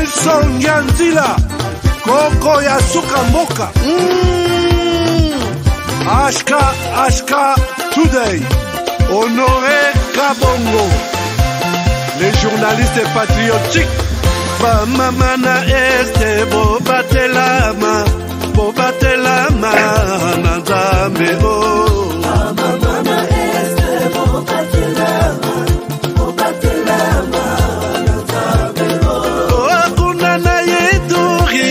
Nelson Nyanzila Koko ya suka mboka Ashka Today Honoré Kabongo les journalistes patriotiques Bamamana este Bobatelama Nanzambe Bamamana este Bobatelama Nanzambe Kunana yeduri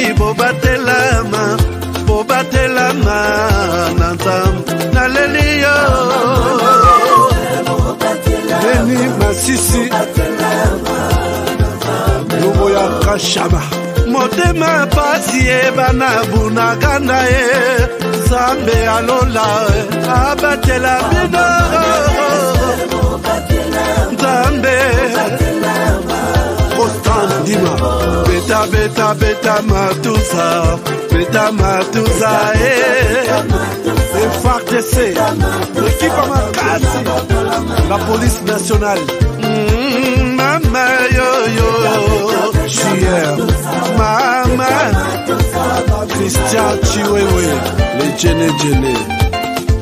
Bobatelama Nanzambe Naleliyo Beni Masisi Lubo ya Kashama Motema pasi bana bunagana Zambe alola abatela bino Zambe Constant Dima Beta matuza FARDC l'équipe à Makasi la police nationale Mama yo JR Mama Christian Chiwewe les Djene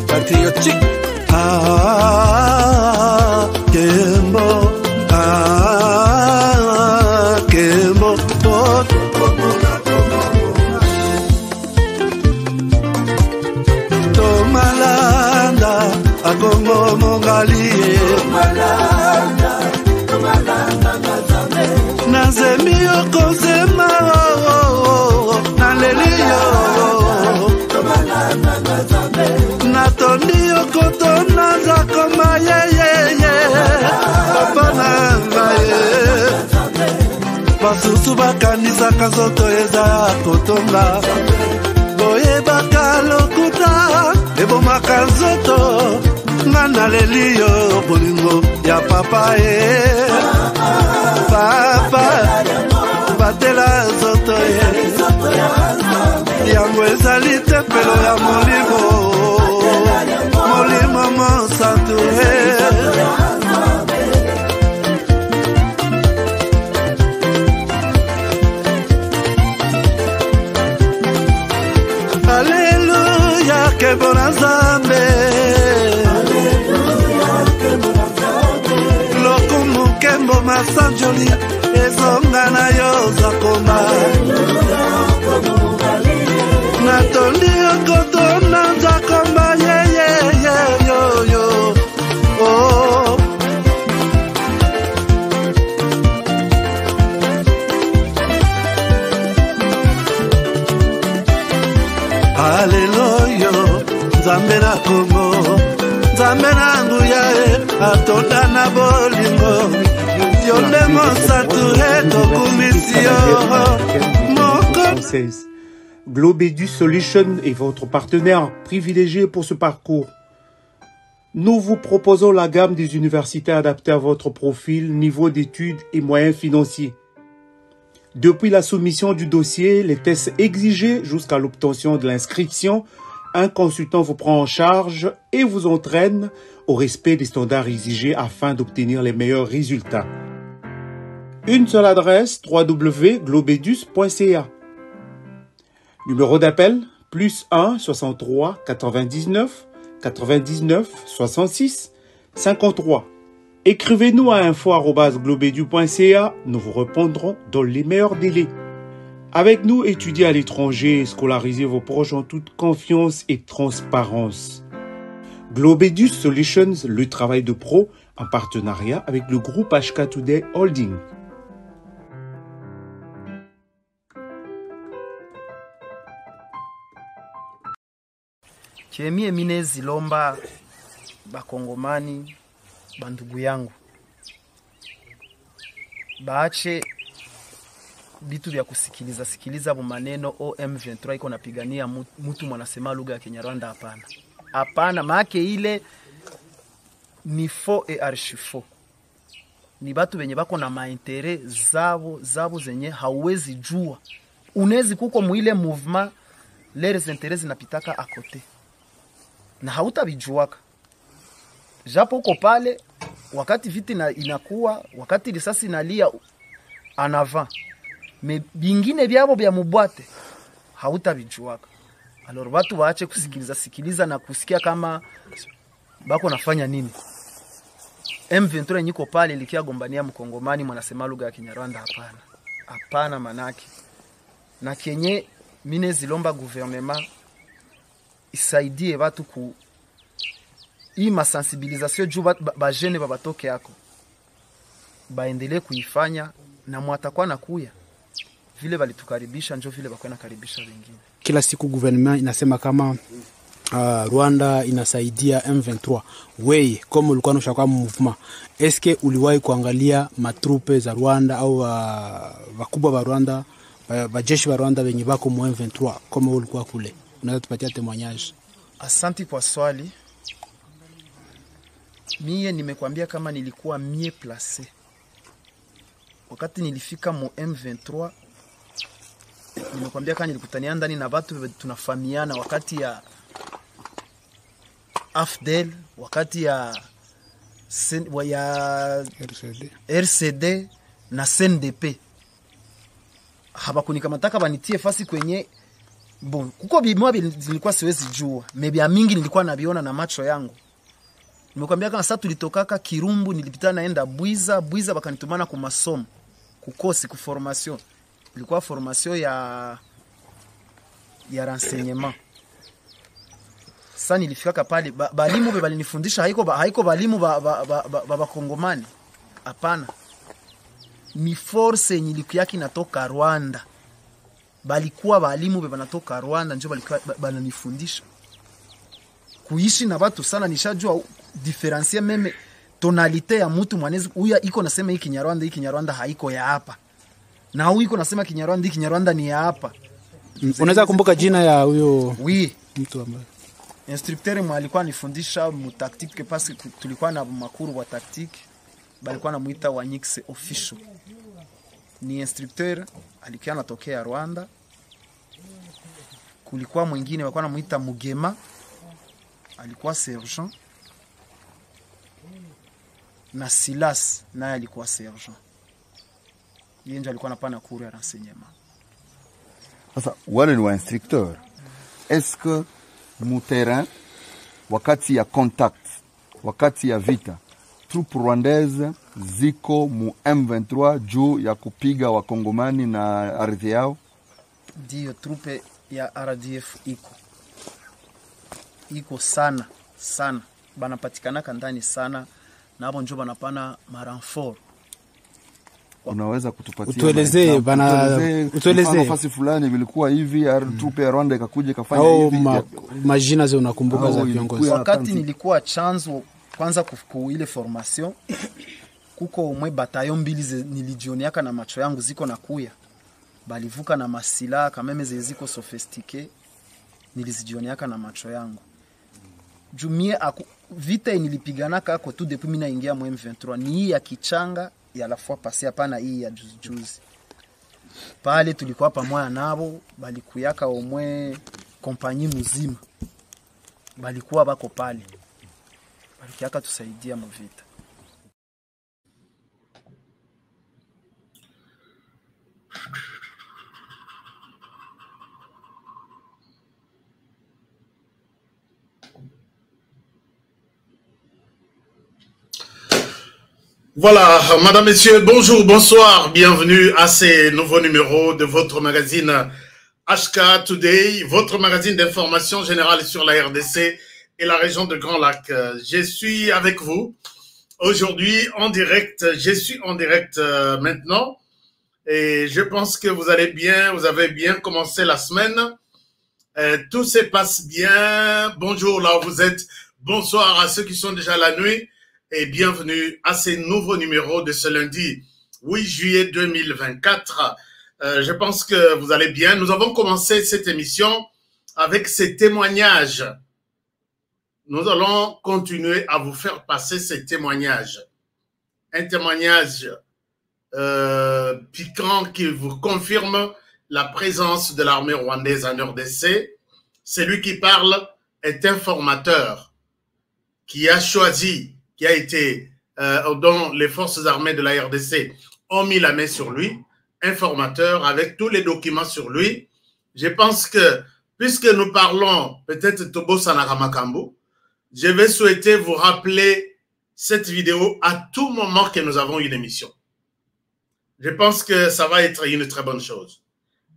patriotique Kembo Tomalanda Agongo Mongali Nazemi Okozema Naleliyo Natondi Okotona Zakoma Papa Nangaye Basusu bakanisa kazoto eza kotonga Boye bakalokuta ebomaka nzoto Ngana leliyo bolingo ya papa Papa batela nzoto yango ezali tempelo ya molimo mosantu Alléluia, que bon Nzambe. Lokumu kembo masanjoli, ezonga na yo zakoma. Natondi okoto na zakoma, yo. Oh. Hallelujah, Nzambe na Kongo, Nzambe na nguya atonda na bolingo, yonde mosatu tokumisio. Globedus Solutions est votre partenaire privilégié pour ce parcours. Nous vous proposons la gamme des universités adaptées à votre profil, niveau d'études et moyens financiers. Depuis la soumission du dossier, les tests exigés jusqu'à l'obtention de l'inscription, un consultant vous prend en charge et vous entraîne au respect des standards exigés afin d'obtenir les meilleurs résultats. Une seule adresse, www.globedus.ca. Numéro d'appel, +1 63 99 99 66 53. Écrivez-nous à info@globedus.ca, nous vous répondrons dans les meilleurs délais. Avec nous, étudiez à l'étranger et scolarisez vos proches en toute confiance et transparence. Globedus Solutions, le travail de pro en partenariat avec le groupe HK Today Holding. Chemie mine zilomba bakongomani bandugu yangu baache bitu vya kusikiliza maneno OM23 iko napigania mtu mwanasema lugha ya Kinyarwanda. Hapana, maake ile ni faux et archi faux. Ni batu benye bako na maintérêt zabo zenye hauwezi jua. Unezi kuko muile mouvement les intérêts zinapitaka à côté. Na hautabijuaka. Japo uko pale wakati viti inakuwa, wakati risasi inalia en avant. me bingine byabo bya mubwate hautavijuaka. Alors watu waache kusikiliza na kusikia kama bako nafanya nini. M23 nyiko pale ilikia gombania mkongomani mwanasema lugha ya Kinyarwanda, hapana. Hapana manake. Na kenye mine zilomba gouvernement isaidie watu ku hii masensibilisation juu ba jeune babatoke yako. Baendelee kuifanya na mwatakuwa na kuya. Vile balitukaribisha njo vile bakwena karibisha wengine. Kila siku gouvernement inasema kama Rwanda inasaidia M23. Wewe kama ulikuwa unashaka movement, eske uliwahi kuangalia matrupe za Rwanda au wakubwa wa Rwanda, wajeshi wa Rwanda wenye bako mu M23 kama ulikuwa kule? Unaweza tupatia témoignage? Asante kwa swali. Mie nimekwambia kama nilikuwa mie placé. Wakati nilifika mu M23, nimekwambia kama nilikutania ndani na watu tunafahamiana wakati ya AFDEL, wakati ya RCD na CNDP. Habakunikamata banitie fasi kwenye bon kuko bimwa nilikuwa siwezi jua. Maybe mingi nilikuwa nabiona na macho yangu. Nimekwambia kama sasa tulitokaka Kirumbu, nilipita naenda Bwiza bakanitumana ku masomo. Kukosi ku formation. Ilikuwa formation ya renseignement. Sasa nilifika pale balimu balinifundisha haiko balimu ba Kongomani. Hapana. Ni force nilikuwa inatoka Rwanda. Balikuwa balimu banatoka Rwanda ndio balikuwa bananifundisha. Kuishi na watu sana nishajua diferencier meme tonalite ya mtu mwanezi huyu iko nasema hiki Kinyarwanda haiko ya hapa. Na huyu iko nasema Kinyarwanda ni ya hapa. Unaweza kumbuka jina ya huyo? Oui. Mtu ambaye instructeur mwa alikuwa anifundisha mu tactique parce que tulikuwa na makuru wa tactique. Balikuwa namuita Wanyix official. Ni instructeur alikuwa anatokea Rwanda. Kulikuwa mwingine walikuwa namuita Mugema, alikuwa sergeant. Na Silas naye alikuwa sergeant. Yeye ndiye alikuwa anapana cours ya renseignement. Sasa wale ni wa instructeur. Est-ce que mu terrain wakati ya contact, wakati ya vita, troupe rwandaise ziko mu M23 juu ya kupiga wakongomani na ardhi yao? Ndio, troupe ya RDF iko sana banapatikana ndani sana, na hapo njoo banapana maranfort. Unaweza kutupatia utuelezee nafasi fulani vilikuwa hivi troupe ya Rwanda ikakuja kafanya hivi majina zao unakumbuka za viongozi? Wakati nilikuwa chanzo kwanza kufuku ile formation, kuko mwe bataillon mbili nilijioniaka na macho yangu ziko na kuya, balivuka na masila kameme ziko sophistiqué, nilizijioniaka na macho yangu. Jumie vita nilipigana kako tu depuis mina ingia mu M23 ni hii ya Kichanga ya la fois passé, hapana hii ya juzi. Pale tulikuwa pamoja nabo, balikuyaka omwe kompani mzima. Balikuwa bako pale. Balikiaka tusaidia mu vita. Voilà, madame, messieurs, bonjour, bonsoir, bienvenue à ces nouveaux numéros de votre magazine HK Today, votre magazine d'information générale sur la RDC et la région de Grand Lac. Je suis avec vous aujourd'hui en direct, je suis en direct maintenant et je pense que vous allez bien, vous avez bien commencé la semaine, tout se passe bien, bonjour là où vous êtes, bonsoir à ceux qui sont déjà la nuit. Et bienvenue à ces nouveaux numéros de ce lundi 8 juillet 2024. Je pense que vous allez bien. Nous avons commencé cette émission avec ces témoignages. Nous allons continuer à vous faire passer ces témoignages. Un témoignage piquant qui vous confirme la présence de l'armée rwandaise en RDC. Celui qui parle est un formateur qui a choisi, dont les forces armées de la RDC ont mis la main sur lui, informateur avec tous les documents sur lui. Je pense que, puisque nous parlons peut-être Tobo Sanaramakambu, je vais souhaiter vous rappeler cette vidéo à tout moment que nous avons une émission. Je pense que ça va être une très bonne chose.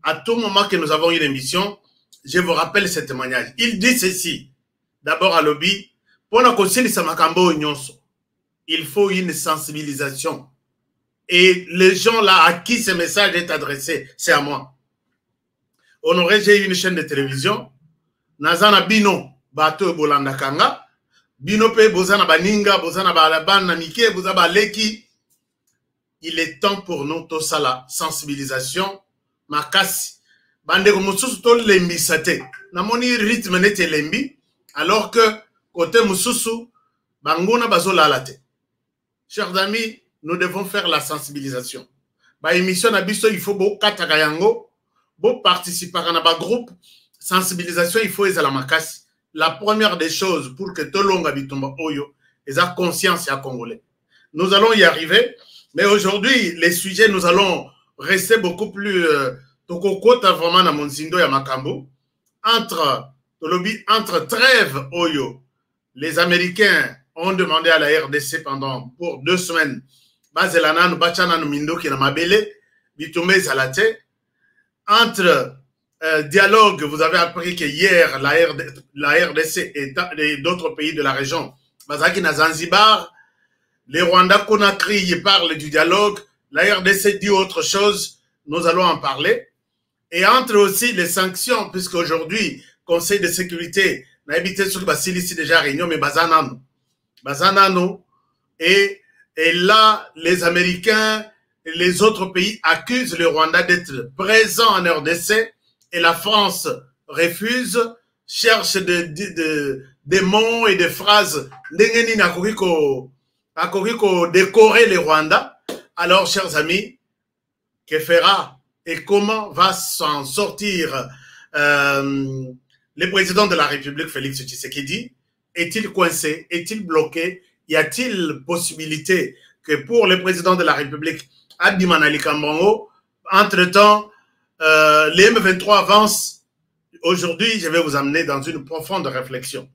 À tout moment que nous avons une émission, je vous rappelle ce témoignage. Il dit ceci. D'abord à Lobby, il faut une sensibilisation. Et les gens là à qui ce message est adressé, c'est à moi. Honoré, j'ai une chaîne de télévision. Nazana Bino, Bato Bolanda Kanga. Bino pe Bozana Baninga, Bozana Balaban Namike, Bozaba Leki. Il est temps pour nous, tout ça la sensibilisation. Makasi. Bande Moussousou to lembi sate. Namoni rythme nete lembi. Alors que, côté Moussousou, Bangona Bazola late. Chers amis, nous devons faire la sensibilisation. Ba émission na biso, il faut beau katakayango, beau participer à un groupe. Sensibilisation, il faut la makasi. La première des choses pour que tout le monde habite Oyo, ils aient conscience à Congolais. Nous allons y arriver, mais aujourd'hui, les sujets, nous allons rester beaucoup plus tokokota vraiment dans Monzindo et Makambo. Entre trêve Oyo, les Américains ont demandé à la RDC pour 2 semaines. Bazelana, nous bachana nous mindo qui na mabele, bitumé zalate. Entre dialogue, vous avez appris que hier, la RDC et d'autres pays de la région, Bazaki na Zanzibar, les Rwandais Conakry, ils parlent du dialogue, la RDC dit autre chose, nous allons en parler. Et entre aussi les sanctions, puisque aujourd'hui, Conseil de sécurité, n'a habité sur Basili, déjà réunion, mais Bazanano, et là, les Américains et les autres pays accusent le Rwanda d'être présent en RDC et la France refuse, cherche des mots et des phrases à décorer le Rwanda. Alors, chers amis, que fera et comment va s'en sortir le président de la République, Félix Tshisekedi? Est-il coincé? Est-il bloqué? Y a-t-il possibilité que pour le président de la République, Abdiman Ali Kambongo, entre-temps, les M23 avancent? Aujourd'hui, je vais vous amener dans une profonde réflexion.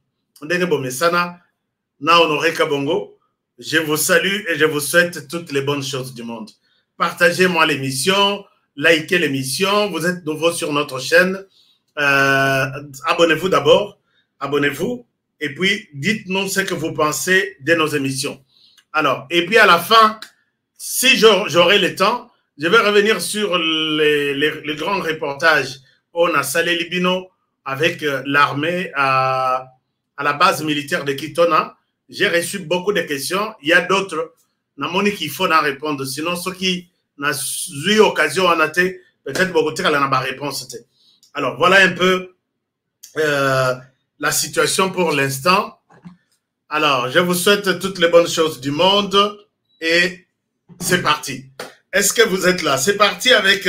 Je vous salue et je vous souhaite toutes les bonnes choses du monde. Partagez-moi l'émission, likez l'émission. Vous êtes nouveau sur notre chaîne. Abonnez-vous d'abord. Abonnez-vous. Et puis, dites-nous ce que vous pensez de nos émissions. Alors, et puis à la fin, si j'aurai le temps, je vais revenir sur les grands reportages. On a Salé Libino avec l'armée à la base militaire de Kitona. J'ai reçu beaucoup de questions. Il y a d'autres. Namoni qu'il faut en répondre. Sinon, ceux qui n'ont eu occasion en athée, peut-être beaucoup de la réponse. Alors, voilà un peu la situation pour l'instant. Alors, je vous souhaite toutes les bonnes choses du monde et c'est parti. Est-ce que vous êtes là? C'est parti avec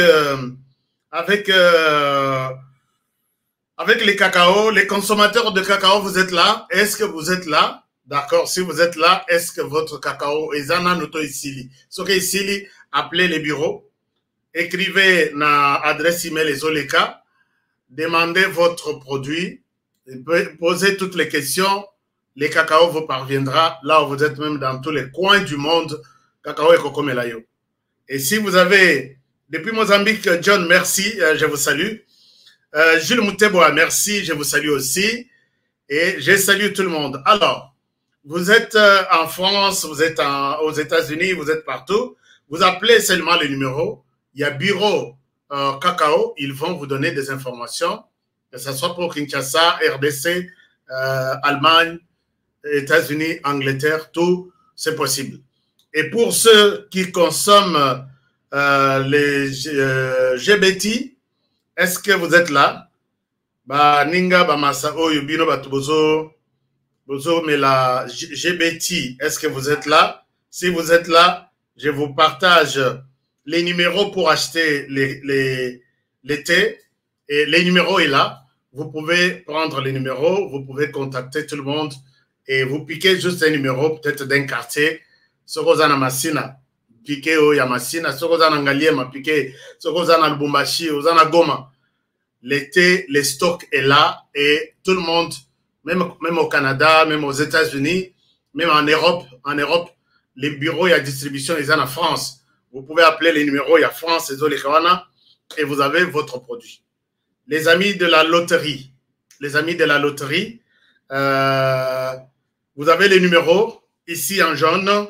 les cacao, les consommateurs de cacao, vous êtes là? Est-ce que vous êtes là? D'accord, si vous êtes là, est-ce que votre cacao est zana noto ici? Ce qui est ici, appelez les bureaux, écrivez na adresse email les Oleka, demandez votre produit, posez toutes les questions, les cacao vous parviendra là où vous êtes, même dans tous les coins du monde, cacao et coco melayo. Et si vous avez, depuis Mozambique, John, merci, je vous salue. Jules Mouteboa, merci, je vous salue aussi. Et je salue tout le monde. Alors, vous êtes en France, vous êtes aux États-Unis, vous êtes partout. Vous appelez seulement le numéro. Il y a bureau cacao, ils vont vous donner des informations, que ce soit pour Kinshasa, RDC, Allemagne, États-Unis, Angleterre, tout, c'est possible. Et pour ceux qui consomment les GBT, est-ce que vous êtes là? Ba ninga ba masa oyo bino batubozo bozo mais la GBT, est-ce que vous êtes là? Si vous êtes là, je vous partage les numéros pour acheter les thés. Et les numéros est là. Vous pouvez prendre les numéros, vous pouvez contacter tout le monde et vous piquez juste un numéro peut-être d'un quartier. Sorozana Massina. piqué au Yamasina, ce qu'on a en Ngaliema piqué, ce qu'on a en Lubumbashi, aux en Goma. L'été, les stocks est là et tout le monde, même au Canada, même aux États-Unis, même en Europe, les bureaux et la distribution, ils sont en France. Vous pouvez appeler les numéros, il y a France, et vous avez votre produit. Les amis de la loterie, vous avez les numéros ici en jaune.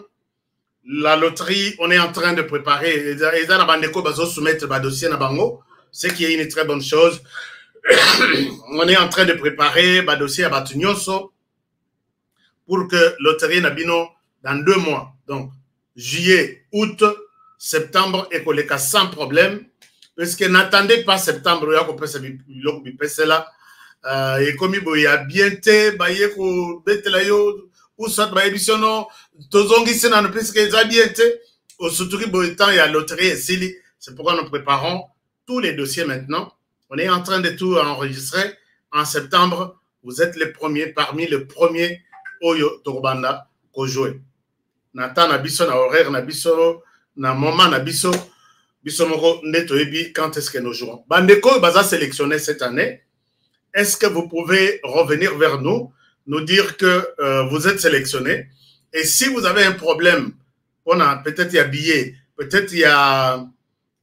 La loterie, on est en train de préparer. Ce qui est une très bonne chose. On est en train de préparer le dossier à Batunyoso pour que loterie Nabino dans 2 mois. Donc, juillet, août, septembre, et qu'on les casse sans problème. Parce que n'attendez pas septembre, il y a qu'on peut se là. Et comme il y a bien été, il y a qu'on bête là, ou soit, il y a non, tozongi c'est dans le plus que ça bien été. Surtout qu'il y a la loterie ici. C'est pourquoi nous préparons tous les dossiers maintenant. On est en train de tout enregistrer. En septembre, vous êtes les premiers, parmi les premiers Oyo Torbanda qu'on joue. Nathan Nabiso, na horaire Nabiso, na moment Nabiso, Bisomoro Netoebi, quand est-ce que nous jouons? Bandeko Baza sélectionné cette année. Est-ce que vous pouvez revenir vers nous, nous dire que vous êtes sélectionné? Et si vous avez un problème, peut-être il y a billet, peut-être il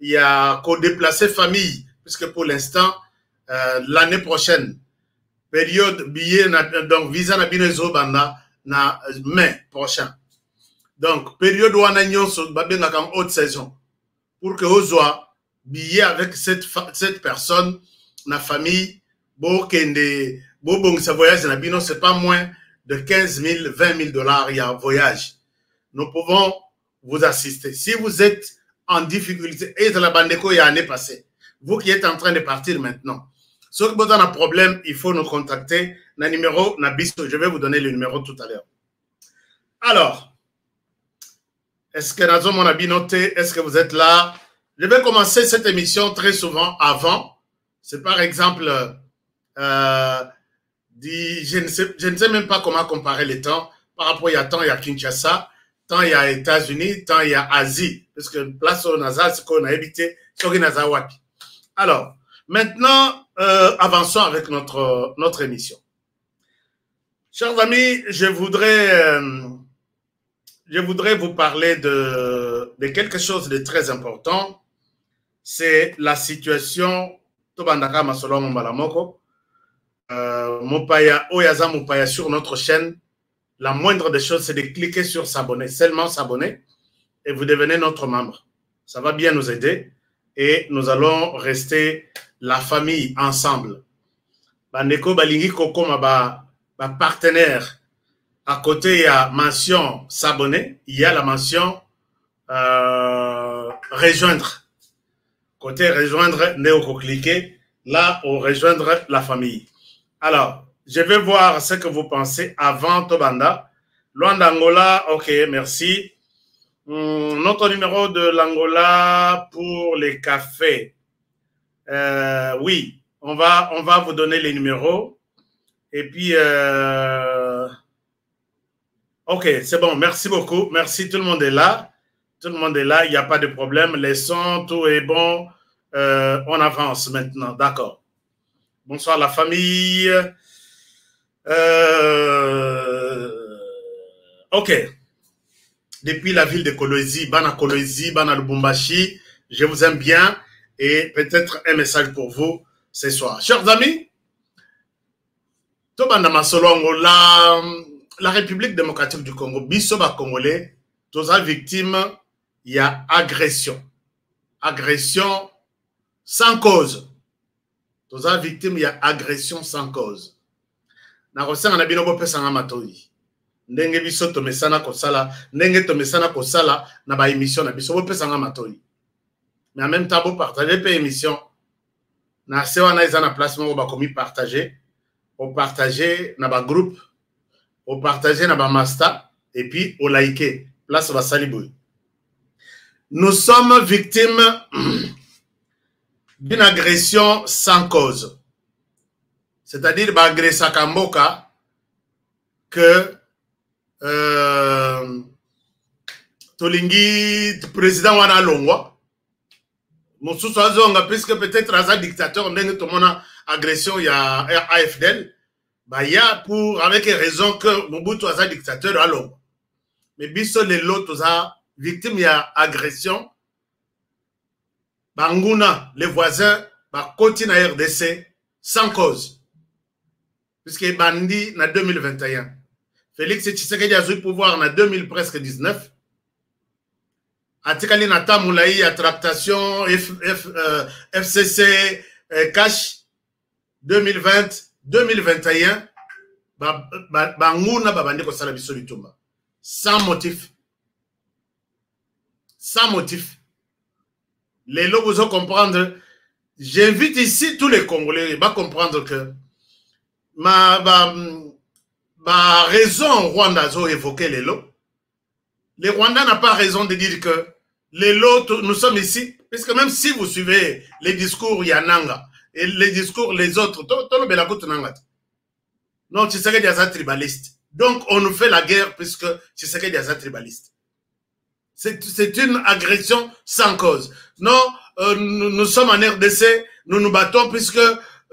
y a qu'au déplacer famille, puisque pour l'instant, l'année prochaine, période billet, donc visa na binezo banda na mai prochain. Donc, période où on a une haute saison, pour que vous ayez billet avec cette personne, la famille, ce voyage na bino, c'est pas moins de 15 000, 20 000 $, il y a un voyage. Nous pouvons vous assister. Si vous êtes en difficulté, et de la bandeko il y a l'année passée, vous qui êtes en train de partir maintenant, si vous avez un problème, il faut nous contacter. Le numéro, je vais vous donner le numéro tout à l'heure. Alors, est-ce que Nazo mon habit noté? Est-ce que vous êtes là? Je vais commencer cette émission très souvent avant. C'est par exemple, je ne sais même pas comment comparer les temps. Par rapport, il y a temps, il y a Kinshasa, temps, il y a États-Unis, temps, il y a Asie. Parce que place au Naza, c'est qu'on a évité, c'est qu'on a Wapi. Alors, maintenant, avançons avec notre émission. Chers amis, je voudrais vous parler de quelque chose de très important. C'est la situation Tobandaka Masolo Mbalamoko. Mopaya Oyaza Mopaya sur notre chaîne. La moindre des choses, c'est de cliquer sur s'abonner, seulement s'abonner, et vous devenez notre membre. Ça va bien nous aider et nous allons rester la famille ensemble. Bandeko Balingi Kokoma ba partenaire. À côté, il y a mention s'abonner, il y a la mention rejoindre. Côté rejoindre, néo-cliquer, là, on rejoindre la famille. Alors, je vais voir ce que vous pensez avant Tobanda. Luanda Angola, ok, merci. Notre numéro de l'Angola pour les cafés. Oui, on va vous donner les numéros. Et puis, ok, c'est bon, merci beaucoup. Merci, tout le monde est là. Tout le monde est là, il n'y a pas de problème. Les sons, tout est bon. On avance maintenant, d'accord. Bonsoir la famille. Ok. Depuis la ville de Kolwezi, Bana Kolwezi, Bana Lubumbashi, je vous aime bien et peut-être un message pour vous ce soir. Chers amis, Tobanda Masolongo, la République démocratique du Congo, Bisoba Congolais, tous les victimes, il y a agression. Agression sans cause. Tous les victimes, il y a agression sans cause. Narosa na bino bope sanga matoi. Ndenge biso to mesana kosala, ndenge to mesana kosala na ba émission na biso bope sanga matoi. Mais en même temps, vous partagez pe émission. Na sewa na izana place mo ba komi partager. Au partager na ba groupe, au partager na ba master et puis au liker. Place ba saliboui. Nous sommes victimes d'une agression sans cause. C'est-à-dire agression Kamboka que tolingi président wana longwa mosusu azonga puisque peut-être aza dictateur ndenge tomona agression ya AFDL baya pour avec raison que Mobutu aza dictateur alongwa mais biso lelo toza victime ya agression banguna les voisins bakoti na RDC sans cause puisque bandi na 2021 Félix Tshisekedi a eu pouvoir en 2019. Atikali Nata Moulaï à tractation FCC cash 2020-2021. Bangouna babandi ko sala biso bitumba. Sans motif. Sans motif. Les lobes vont comprendre. J'invite ici tous les Congolais à comprendre que ma raison Rwanda a évoqué les lots. Les Rwandais n'ont pas raison de dire que les lots, nous sommes ici, puisque même si vous suivez les discours Yananga et les discours les autres, non, Tshisekedi est tribaliste. Donc on nous fait la guerre puisque Tshisekedi est tribaliste. C'est une agression sans cause. Non, nous sommes en RDC, nous nous battons puisque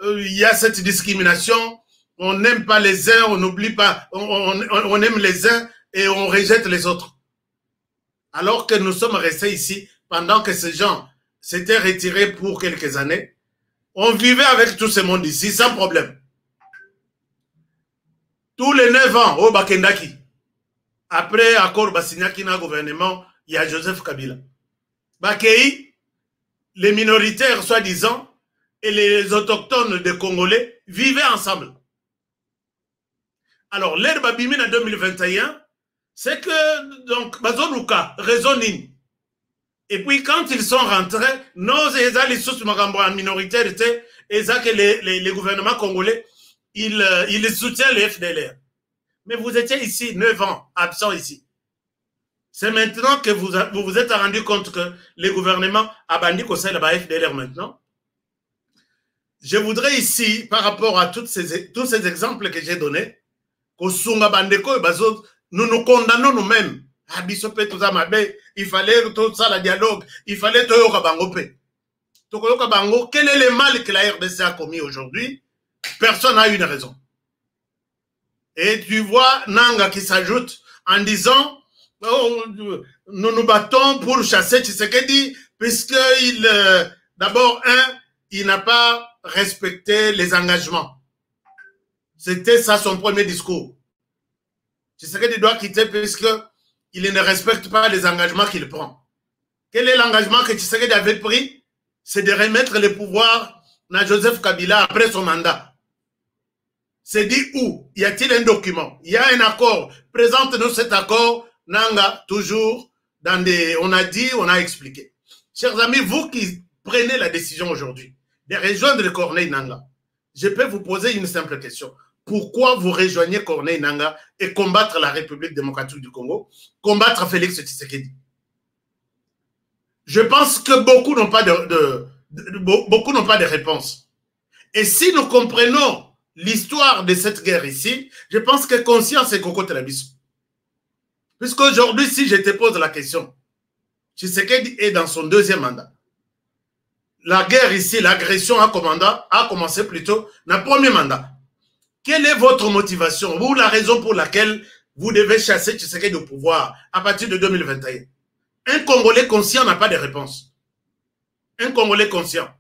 il y a cette discrimination. On n'aime pas les uns, on n'oublie pas, on aime les uns et on rejette les autres. Alors que nous sommes restés ici pendant que ces gens s'étaient retirés pour quelques années. On vivait avec tout ce monde ici sans problème. Tous les 9 ans, au Bakendaki, après accord Bassignaki na gouvernement, il y a Joseph Kabila. Bakei, les minoritaires soi-disant et les autochtones des Congolais vivaient ensemble. Alors, l'herbe abîmée en 2021, c'est que, donc, Bazonuka, raisonnine. Et puis, quand ils sont rentrés, nos les sources minoritaires étaient, et ça que les gouvernements congolais, ils soutiennent les FDLR. Mais vous étiez ici, 9 ans, absents ici. C'est maintenant que vous vous êtes rendu compte que les gouvernements abandonnent au sein de la FDLR maintenant. Je voudrais ici, par rapport à tous ces exemples que j'ai donnés, nous nous condamnons nous-mêmes. Il fallait tout ça, le dialogue. Il fallait tout ça. Quel est le mal que la RDC a commis aujourd'hui? Personne n'a une raison. Et tu vois Nanga qui s'ajoute en disant oh, nous nous battons pour chasser Tshisekedi puisque d'abord, il n'a pas respecté les engagements. C'était ça son premier discours. Tshisekedi doit quitter puisqu'il ne respecte pas les engagements qu'il prend. Quel est l'engagement que Tshisekedi avait pris? C'est de remettre le pouvoir à Joseph Kabila après son mandat. C'est dit où? Y a-t-il un document? Il y a un accord. Présente-nous cet accord. Nanga, toujours dans des... On a dit, on a expliqué. Chers amis, vous qui prenez la décision aujourd'hui de rejoindre Corneille Nanga, je peux vous poser une simple question. Pourquoi vous rejoignez Corneille Nanga et combattre la République démocratique du Congo, combattre Félix Tshisekedi? Je pense que beaucoup n'ont pas de réponse. Et si nous comprenons l'histoire de cette guerre ici, je pense que conscience est Coco Telabis. Puisqu'aujourd'hui, si je te pose la question, Tshisekedi est dans son 2e mandat. La guerre ici, l'agression a commencé plutôt dans le 1er mandat. Quelle est votre motivation ou la raison pour laquelle vous devez chasser Tshisekedi au pouvoir à partir de 2021? Un Congolais conscient n'a pas de réponse. Un Congolais conscient.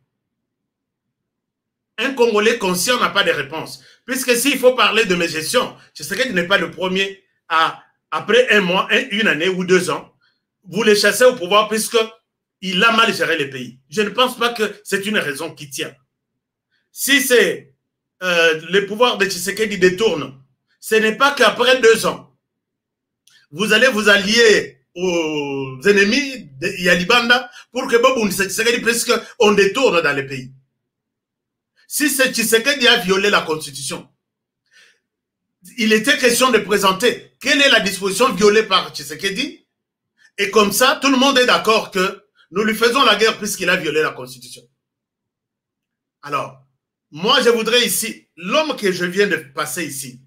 Un Congolais conscient n'a pas de réponse. Puisque s'il faut parler de mes gestions, Tshisekedi n'est pas le premier à, après un mois, une année ou 2 ans, vous les chassez au pouvoir puisqu'il a mal géré le pays. Je ne pense pas que c'est une raison qui tient. Si c'est le pouvoir de Tshisekedi détourne, ce n'est pas qu'après 2 ans, vous allez vous allier aux ennemis de Yalibanda pour que Bobo Tshisekedi puisqu'on détourne dans le pays. Si c'est Tshisekedi a violé la Constitution, il était question de présenter quelle est la disposition violée par Tshisekedi et comme ça, tout le monde est d'accord que nous lui faisons la guerre puisqu'il a violé la Constitution. Alors, moi, je voudrais ici, l'homme que je viens de passer ici,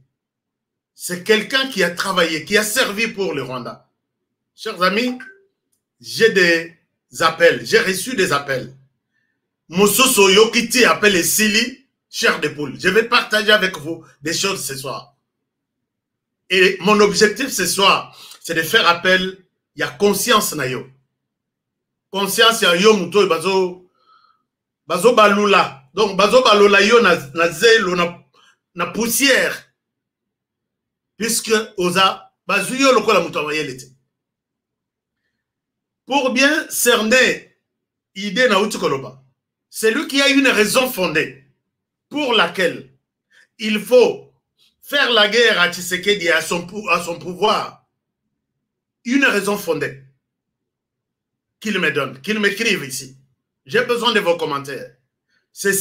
c'est quelqu'un qui a travaillé, qui a servi pour le Rwanda. Chers amis, j'ai des appels, j'ai reçu des appels. Moussoso Yokiti appelle Sili, chair de poule. Je vais partager avec vous des choses ce soir. Et mon objectif ce soir, c'est de faire appel, il y a conscience na yo. Conscience ya yo muto bazo balula. Donc bazo balula yo na zelo na poussière. Puisque oza bazo yo lokola muto amayelete. Pour bien cerner idée na utukoloba. C'est lui qui a une raison fondée pour laquelle il faut faire la guerre à Tshisekedi et à son pouvoir. Une raison fondée qu'il me donne, qu'il m'écrive ici. J'ai besoin de vos commentaires. C'est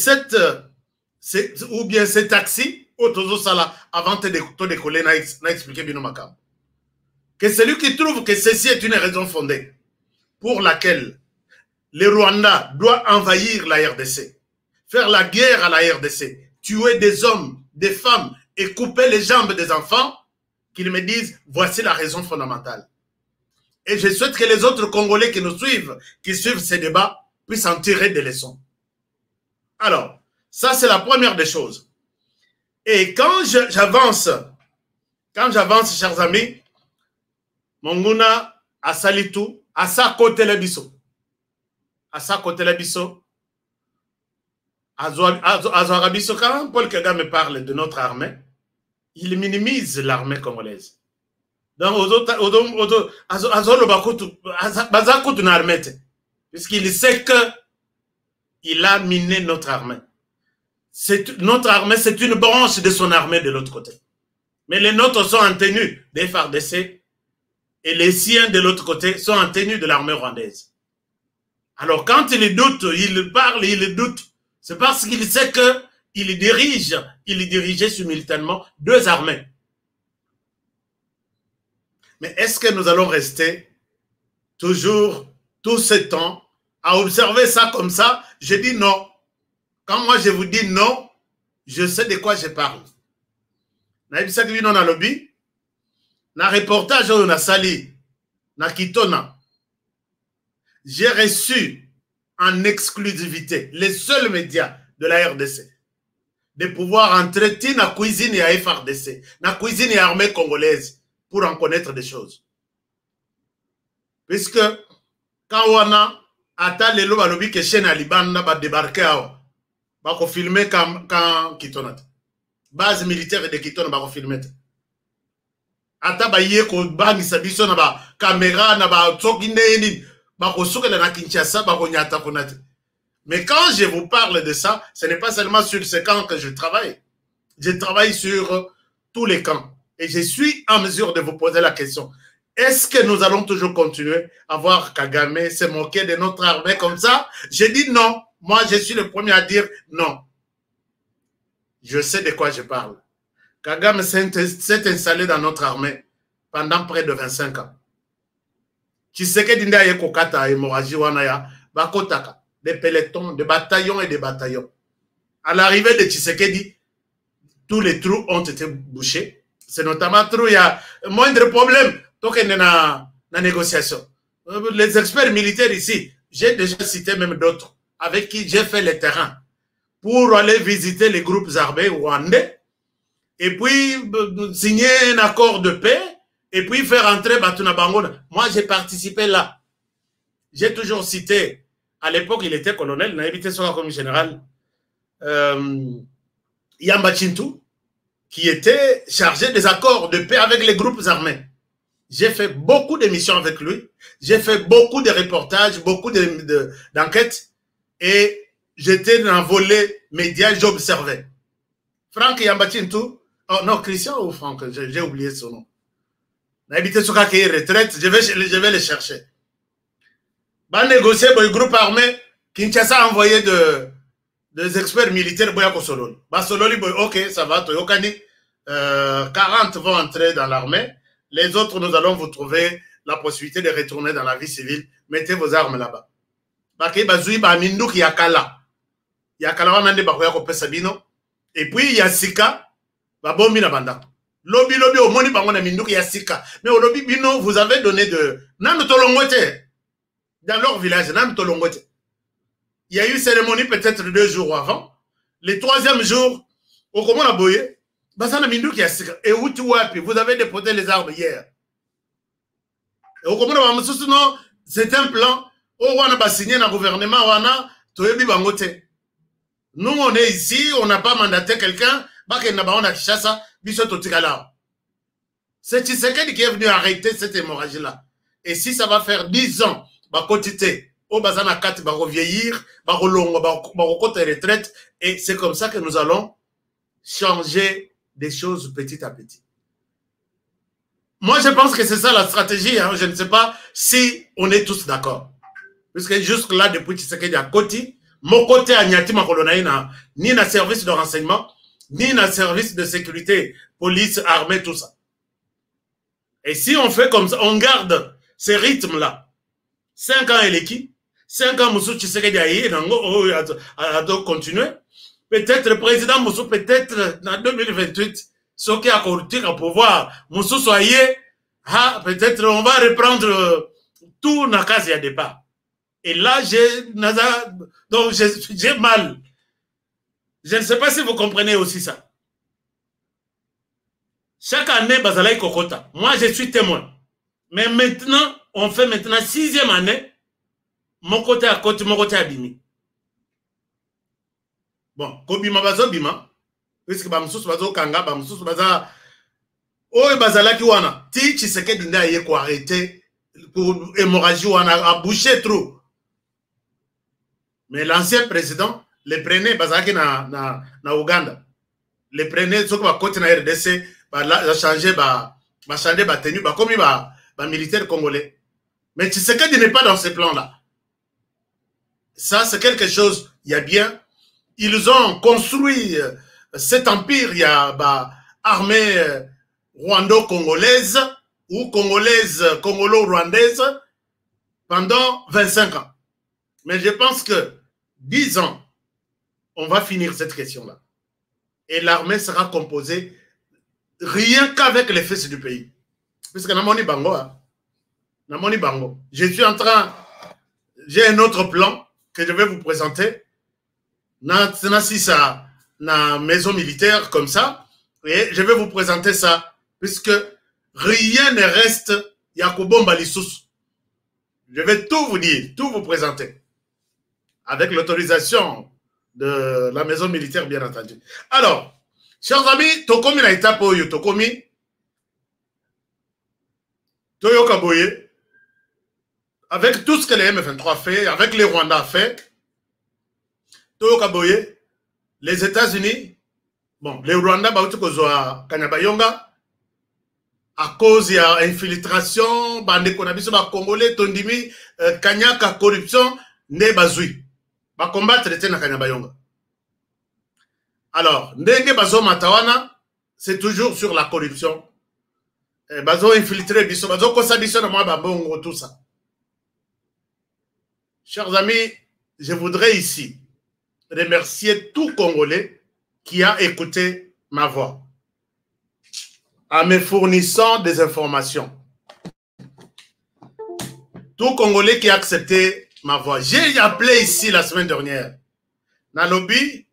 ou bien ce taxi, avant de décoller, n'a expliqué bien makam. Que celui qui trouve que ceci est une raison fondée pour laquelle le Rwanda doit envahir la RDC, faire la guerre à la RDC, tuer des hommes, des femmes et couper les jambes des enfants, qu'ils me disent, voici la raison fondamentale. Et je souhaite que les autres Congolais qui nous suivent, qui suivent ces débats, puissent en tirer des leçons. Alors, ça c'est la première des choses. Et quand j'avance, chers amis, Monguna a salitu, à sa côté la biso. À sa côté la biso, Azouarabiso, quand Paul Kagame parle de notre armée, il minimise l'armée congolaise. Donc, puisqu'il sait qu'il a miné notre armée. Notre armée, c'est une branche de son armée de l'autre côté. Mais les nôtres sont en tenue des FARDC et les siens de l'autre côté sont en tenue de l'armée rwandaise. Alors, quand il doute, il parle, il doute, c'est parce qu'il sait qu'il dirigeait simultanément deux armées. Mais est-ce que nous allons rester toujours tout ce temps à observer ça comme ça? Je dis non. Quand moi je vous dis non, je sais de quoi je parle. Na lobby, na reportage na sali, na kitona. J'ai reçu en exclusivité les seuls médias de la RDC de pouvoir entrer dans la cuisine et FARDC, dans la cuisine et l'armée congolaise pour en connaître des choses. Puisque quand on a atteint les lois que chaîne à Liban va débarquer, va filmer quand Kitona. Base militaire de Kitona va filmer. Ata ba yeko bangi sabiso na ba caméra na ba tsokine mais quand je vous parle de ça, ce n'est pas seulement sur ce camp que je travaille. Je travaille sur tous les camps. Et je suis en mesure de vous poser la question. Est-ce que nous allons toujours continuer à voir Kagame se moquer de notre armée comme ça? Je dis non. Moi, je suis le premier à dire non. Je sais de quoi je parle. Kagame s'est installé dans notre armée pendant près de 25 ans. Tshisekedi nda ye kokata hémorragie wana ya bakotaka des pelotons, des bataillons et des bataillons. À l'arrivée de Tshisekedi, tous les trous ont été bouchés. C'est notamment trou, il y a moindre problème. Donc il y a la négociation. Les experts militaires ici, j'ai déjà cité même d'autres avec qui j'ai fait le terrain pour aller visiter les groupes armés rwandais et puis signer un accord de paix. Et puis faire entrer Batuna Bangona. Moi, j'ai participé là. J'ai toujours cité, à l'époque, il était colonel, il n'a évité son comme général, Yamba Chintu, qui était chargé des accords de paix avec les groupes armés. J'ai fait beaucoup d'émissions avec lui. J'ai fait beaucoup de reportages, beaucoup d'enquêtes. Et j'étais dans un volet média, j'observais. Franck Yamba Chintu, oh non, Christian ou Franck, j'ai oublié son nom. N'habité sur qui retraite, je vais les chercher. Va négocier le groupe armé. Kinshasa a envoyé des experts militaires. Ok, ça va. 40 vont entrer dans l'armée. Les autres, nous allons vous trouver la possibilité de retourner dans la vie civile. Mettez vos armes là-bas. Et puis il y a Sika, Babombi Nabanda. Lobby, lobby, au moni bango na minduki ya sika. Mais au lobby, bino, vous avez donné de... Nan tolongote. Dans leur village, nan tolongote. Il y a eu cérémonie peut-être 2 jours avant. Le 3e jour, au comment la boye, basana minduki ya sika. Et où tu wapi, vous avez déposé les arbres hier. Et au comment la bamususu, non, c'est un plan. Oh, on a signé dans le gouvernement, on a toyebi bangote. Nous, on est ici, on n'a pas mandaté quelqu'un, c'est Tshisekedi qui est venu arrêter cette hémorragie-là. Et si ça va faire 10 ans, au bazana 4, va vieillir, va retraite, et c'est comme ça que nous allons changer des choses petit à petit. Moi, je pense que c'est ça la stratégie. Hein. Je ne sais pas si on est tous d'accord. Puisque jusque-là, depuis Tshisekedi à Koti, mon côté à Nyati Makolonaïna, ni na service de renseignement, ni na service de sécurité, police, armée, tout ça. Et si on fait comme ça, on garde ces rythmes-là, 5 ans Eleki, 5 ans Moussou Tshisekedi Aïe, à continuer, peut-être le président Moussou, peut-être en 2028, ce qui a corrupté au pouvoir, Moussou Soye, peut-être on va reprendre tout na case à départ. Et là, j'ai mal. Je ne sais pas si vous comprenez aussi ça. Chaque année, Bazalaï Kokota. Moi, je suis témoin. Mais maintenant, on fait maintenant 6e année. Mon côté à côté, mon côté à Bimi. Bon, Kobima Bazo Bima. Puisque Bamsous Bazo Kanga, Bamsous Baza. Oh, Bazala Kiwana. Ti Tshisekedi Dinda Yeko arrêté. Pour hémorragie, on a bouché trop. Mais l'ancien président, les prenait, Bazaki na Ouganda. Les prenait, ce qu'on va côté na RDC, va changer, tenue, comme il va militaire congolais. Mais Tshisekedi n'est pas dans ce plan-là. Ça, c'est quelque chose, il y a bien. Ils ont construit cet empire, il y a armée rwando-congolaise ou congolo-rwandaise pendant 25 ans. Mais je pense que 10 ans, on va finir cette question-là. Et l'armée sera composée rien qu'avec les fils du pays. Puisque Namoni Bango, Namoni Bango, je suis en train, j'ai un autre plan que je vais vous présenter. Si ça, na maison militaire comme ça, et je vais vous présenter ça, puisque rien ne reste Yakobomba Lissous. Je vais tout vous dire, tout vous présenter. Avec l'autorisation de la maison militaire, bien entendu. Alors, chers amis, Tokomi na étape oyo, Tokomi, Toyo Kaboye, avec tout ce que les M23 fait, avec les Rwandais fait, Toyo Kaboye, les États-Unis, bon, les Rwandais, Baoutukozoa Kanyabayonga, à cause de l'infiltration, bande konabiso ba Congolais, Tondimi, Kanyaka, corruption, ne bazui. Va combattre les na Kanyabayonga. Alors, Ndenge Bazo Matawana, c'est toujours sur la corruption. Bazo infiltré biso, Bazo kosa biso na moi babongo, tout ça. Chers amis, je voudrais ici remercier tout Congolais qui a écouté ma voix en me fournissant des informations. Tout Congolais qui a accepté ma voix. J'ai appelé ici la semaine dernière. Nalobi,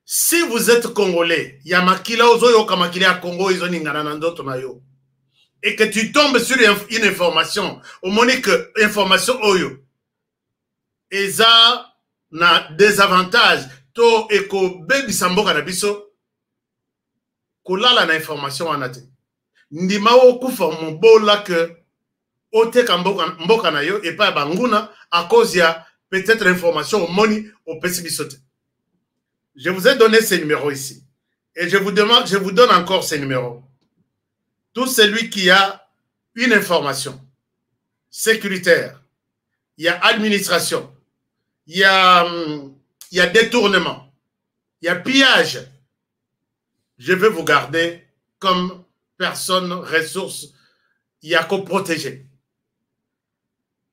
si vous êtes Congolais, il y a makila ozoyo kamakila à Congo, ils ont n'ingana nandoto na yo. Et que tu tombes sur une information, au moment que information oyo, et ça na des avantages, to eko bebi sambo kanabiso, kolala na information anate. Ndima okufa mbola que ote mboka na yo et pas banguna à cause ya peut-être information au moni au pessibisote. Je vous ai donné ces numéros ici et je vous donne encore ces numéros. Tout celui qui a une information sécuritaire, il y a administration, il y a détournement, il y a pillage. Je vais vous garder comme personne, ressource, il y a qu'à protéger.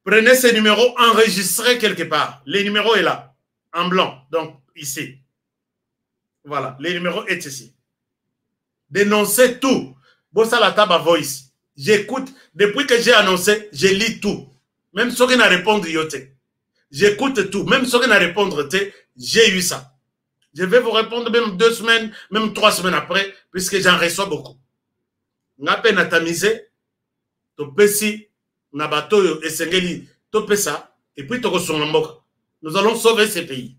Prenez ces numéros, enregistrez quelque part. Les numéros est là, en blanc, donc ici. Voilà, les numéros est ici. Dénoncez tout. Bossa Taba Voice. J'écoute. Depuis que j'ai annoncé, je lis tout. Même ceux qui n'ont répondu, yote. J'écoute tout. Même ceux qui n'ont répondu, j'ai eu ça. Je vais vous répondre même 2 semaines, même 3 semaines après, puisque j'en reçois beaucoup. Ngape natamize, to pesi, nabato esengeli, to pesa, et puis to kosongamboka. Nous allons sauver ces pays.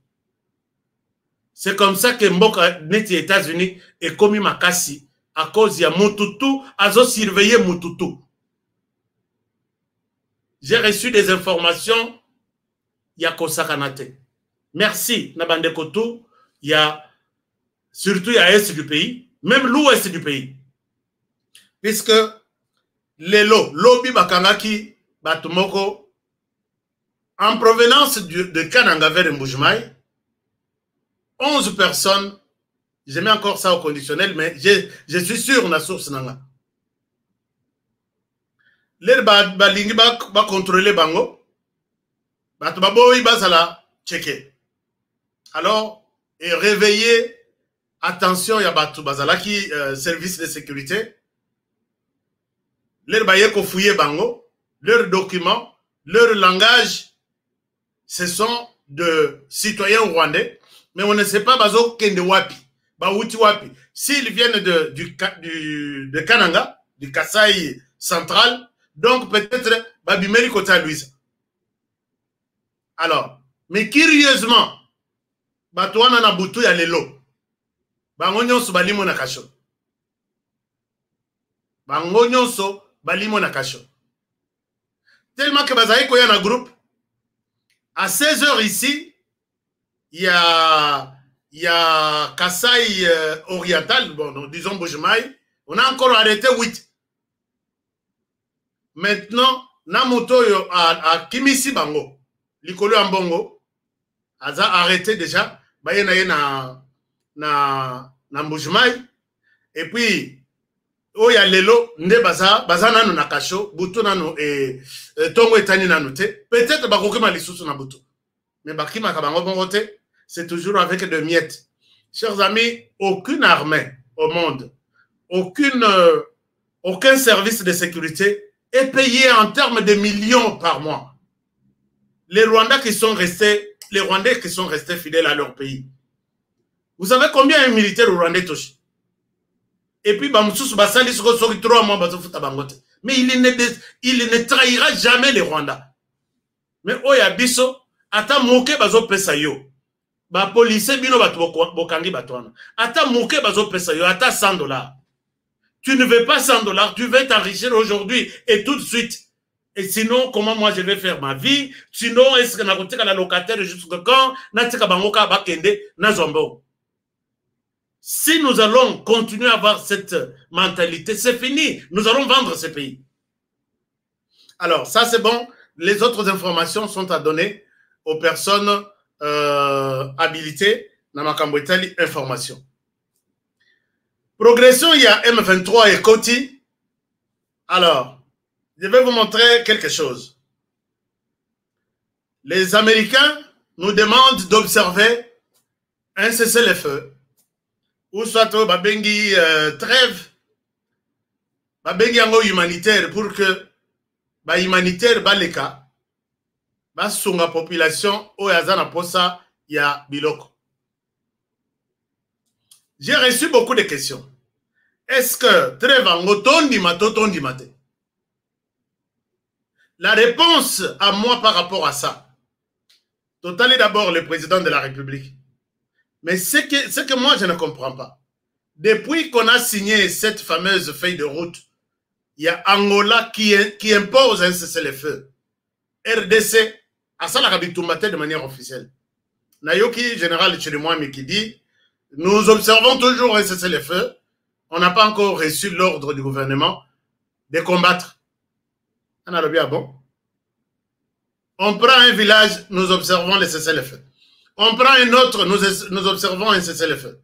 C'est comme ça que Mboka neti États-Unis est commis makasi à cause de Mututu, azo surveiller Mututu. J'ai reçu des informations, il y a Kosakanate. Merci, Nabande Kotou, il y a, surtout il y a l'est du pays, même l'ouest du pays. Puisque les lobby bakangaki batumoko, en provenance de Kananga vers Mboujmaï, 11 personnes, je mets encore ça au conditionnel, mais je suis sûr na source nanga. Les balingi ba contrôler bango, batubaboyi basala checker. Alors, et réveiller, attention, ya batu basala qui service de sécurité. Les baye ko fouiller bango, leurs documents, leur langage, ce sont de citoyens rwandais. Mais on ne sait pas bazo kende wapi, bauti wapi. S'ils viennent de Kananga, du Kasaï central, donc peut-être babimeri kota Louisa. Alors, mais curieusement, batouana na butu ya lelo, bango nyonso balimo na kasho. Bango nyonso balimo na kasho. Tellement que bazaï koya na groupe, à 16h ici, il y a Kasaï oriental, bon, disons Mboujmaï, on a encore arrêté 8. Maintenant, Namoto à Kimisi Bango, Likolo Ambongo, a arrêté déjà, na Mboujmaï, et puis, oh, il y a Lelo, Nde Baza nano Nakacho, Boutou nano et Tongo Etani nano te, peut-être Bakokima Lissoussou na Boutou. Mais Bakima Kabango Bongote, c'est toujours avec de miettes. Chers amis, aucune armée au monde, aucun service de sécurité est payé en termes de millions par mois. Les Rwandais qui sont restés fidèles à leur pays. Vous savez combien un militaire rwandais touche? Et puis, mais il ne trahira jamais les Rwandais. Mais Oya Biso, ata moke bazo pesa yo. Ba police bino bokangi batwana. Ata moke bazo pesa yo, ata $100. Tu ne veux pas $100, tu veux t'enrichir aujourd'hui et tout de suite. Et sinon, comment moi je vais faire ma vie? Sinon, est-ce que je vais la locataire jusqu'à quand? Si nous allons continuer à avoir cette mentalité, c'est fini. Nous allons vendre ce pays. Alors, ça c'est bon. Les autres informations sont à donner aux personnes habilitées dans ma Cambouetali information. Progression, il y a M23 et Koti. Alors, je vais vous montrer quelque chose. Les Américains nous demandent d'observer un cessez-le-feu ou soit babengi trêve, babengi ango humanitaire pour que ba humanitaire baleka ba sunga population o yazana posa ya biloko. J'ai reçu beaucoup de questions. Est-ce que trêve ango tondi mate? La réponse à moi par rapport à ça, total est d'abord le président de la République. Mais ce que moi je ne comprends pas, depuis qu'on a signé cette fameuse feuille de route, il y a Angola qui impose un cessez-le-feu. RDC a ça la de manière officielle. Nayoki, général Tchélimouami, qui dit, nous observons toujours un cessez-le-feu. On n'a pas encore reçu l'ordre du gouvernement de combattre. On a le bien bon. On prend un village, nous observons le cessez-le-feu. On prend un autre, nous observons un cessez-le-feu.